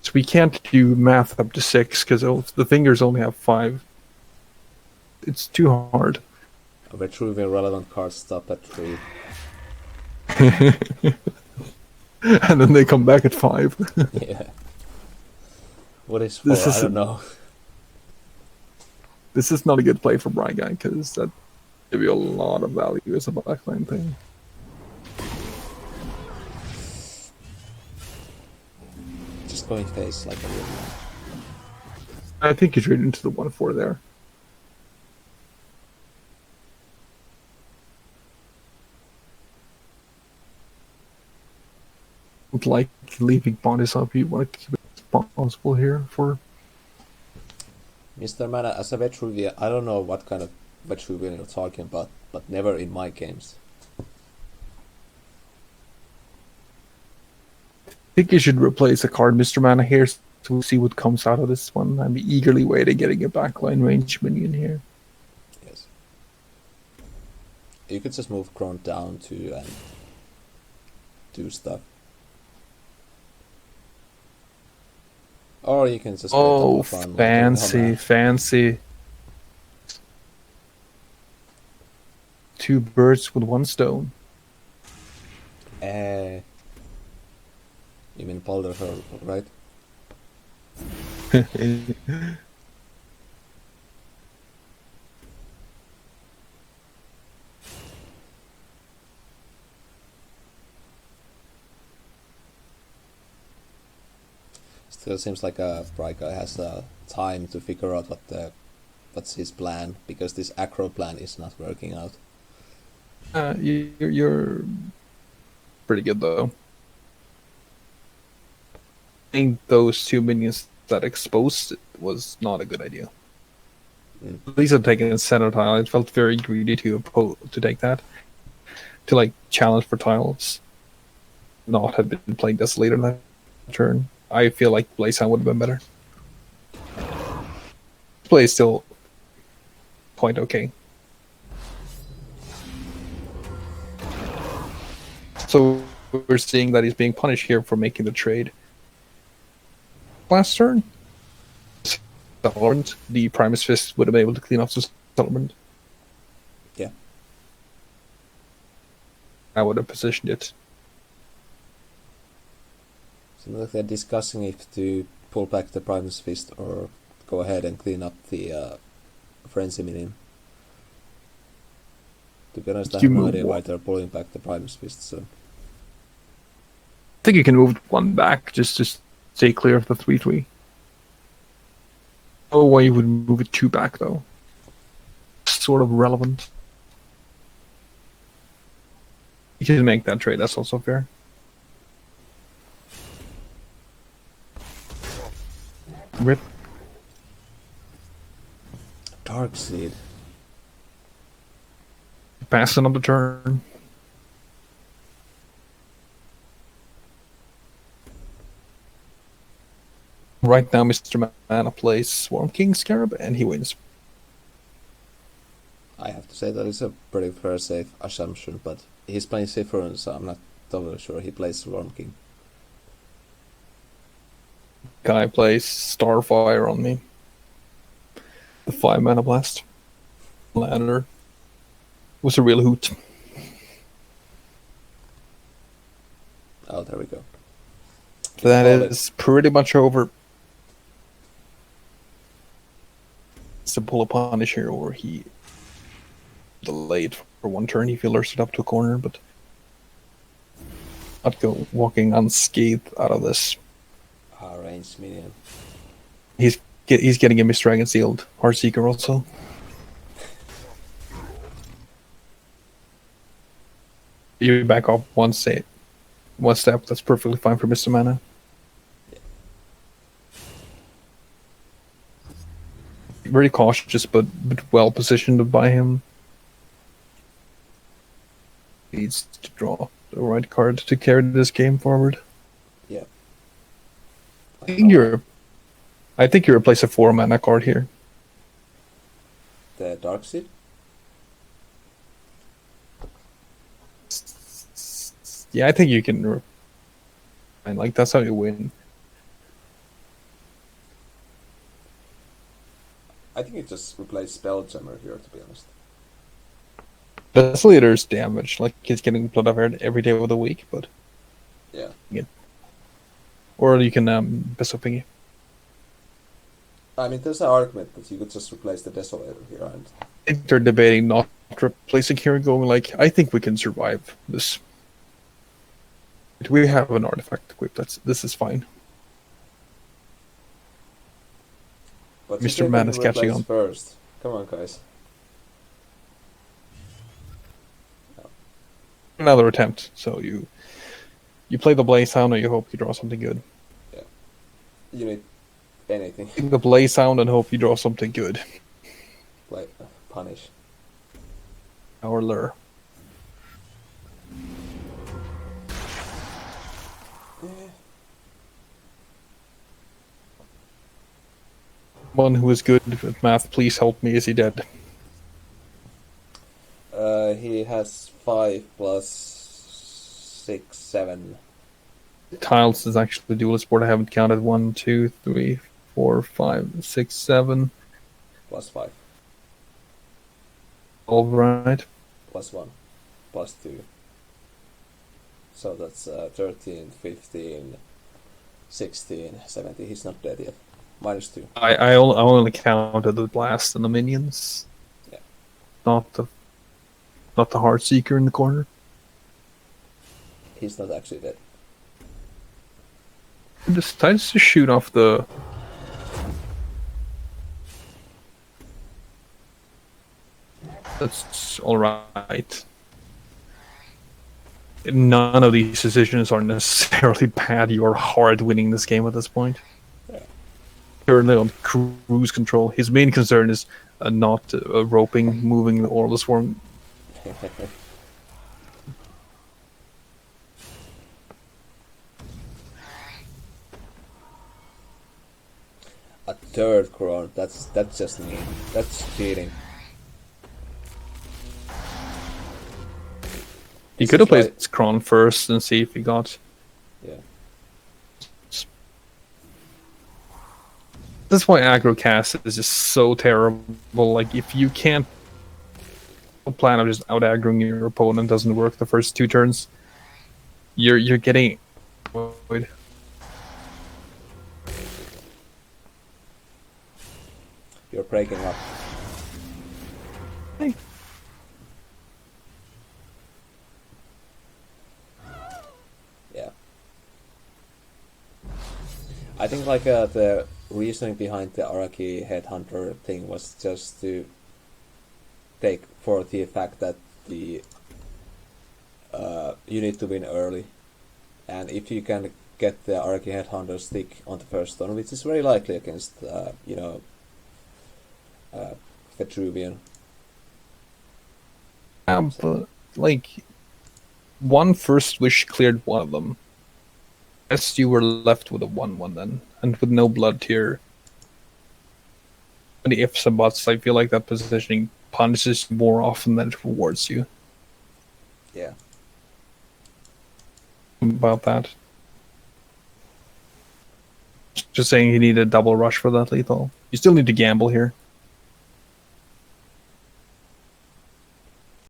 So we can't do math up to 6 because the fingers only have 5. It's too hard.
Vitruvian relevant cards stop at 3.
And then they come back at 5.
Yeah. What is 4? I don't know.
This is not a good play for Bryguy because that give you a lot of value as a backline thing.
Just going face like a real man.
I think you trade into the 1/4 there. Would like leaving bodies up. You want to keep it as possible here for.
Mr. Mana, as a Vitruvian, I don't know what kind of Vitruvian you're talking about, but never in my games.
I think you should replace a card, Mr. Mana, here, to see what comes out of this one. I'm eagerly waiting getting a backline range minion here.
Yes. You could just move Kron down to and do stuff. Or you can just
oh, fancy. 2 birds with 1 stone.
You mean Boulder Hurl, right? Still seems like a Bryguy has time to figure out what's his plan, because this acro plan is not working out.
You're pretty good though. I think those 2 minions that exposed it was not a good idea.
Mm.
At least I'm taking a center tile. It felt very greedy to take that. To like challenge for tiles. Not have been playing this later that turn. I feel like Blazehound would have been better. Play is still quite okay. So we're seeing that he's being punished here for making the trade. Last turn, settlement, the Primus Fist would have been able to clean off the settlement.
Yeah.
I would have positioned it.
So like they're discussing if to pull back the Primus Fist or go ahead and clean up the Frenzy minion. To be honest, I have no idea why they're pulling back the Primus Fist, so...
I think you can move one back just to stay clear of the 3-3. Oh, why you would move it 2 back, though. Sort of relevant. You can make that trade, that's also fair. Rip.
Darkseid.
Passing on the turn. Right now, Mr. Mana plays Swarm King Scarab, and he wins.
I have to say that is a pretty fair safe assumption, but he's playing Cypheron, so I'm not totally sure he plays Swarm King.
Guy plays Starfire on me. The 5 mana blast. Ladder. Was a real hoot.
Oh, there we go.
That is pretty much over. It's to pull a punish here, or he delayed for 1 turn if he lures it up to a corner, but not go walking unscathed out of this.
Range minion.
He's getting a Mist Dragon Sealed Heartseeker also. You back off one step. That's perfectly fine for Mr. Mana.
Yeah.
Very cautious, but well positioned by him. Needs to draw the right card to carry this game forward.
Yeah.
I think you replace a 4 mana card here.
The Darkseid?
Yeah, I think you can. And like that's how you win.
I think it just replaced Spelljammer here, to be honest.
That's leader's damage. Like he's getting Blood of Earth every day of the week, but
yeah.
Or you can Bishop Pingy.
I mean, there's an argument that you could just replace the Desolator here, and
I think they're debating not replacing here and going like, I think we can survive this. We have an artifact equipped. This is fine.
but
Mr. Man is catching on.
First, come on, guys. No.
Another attempt. So you play the Blaze Sound, and you hope you draw something good.
Yeah, you need anything.
The Blaze Sound and hope you draw something good.
Like punish.
Or lure. One who is good at math, please help me. Is he dead?
He has 5 plus 6, 7.
Tiles is actually the Duelyst board. I haven't counted. 1, 2, 3, 4, 5, 6, 7.
Plus 5.
All right.
Plus 1. Plus 2. So that's 13, 15, 16, 17. He's not dead yet. Minus 2.
I only counted the blast and the minions.
Yeah.
Not the Heartseeker in the corner.
He's not actually dead.
He decides to shoot off the. That's all right. none of these decisions are necessarily bad. You're hard winning this game at this point.
Yeah.
Currently on cruise control. His main concern is not roping, moving the Orla Swarm.
A third crown. That's just mean. That's cheating.
He
Is
could
it
have played
like-
his Kron first and see if he got.
Yeah.
That's why aggro cast is just so terrible. Like, if you can't plan of just out aggroing your opponent doesn't work the first 2 turns, you're getting void.
You're breaking up.
Hey.
Yeah. I think like the reasoning behind the Araki Headhunter thing was just to take for the fact that the you need to win early, and if you can get the Araki Headhunter stick on the first turn, which is very likely against Vetruvian.
But, like, one first wish cleared one of them. Yes, you were left with a 1/1 then, and with no blood tier. And the ifs and buts, I feel like that positioning punishes you more often than it rewards you.
Yeah.
About that. Just saying you need a double rush for that lethal. You still need to gamble here.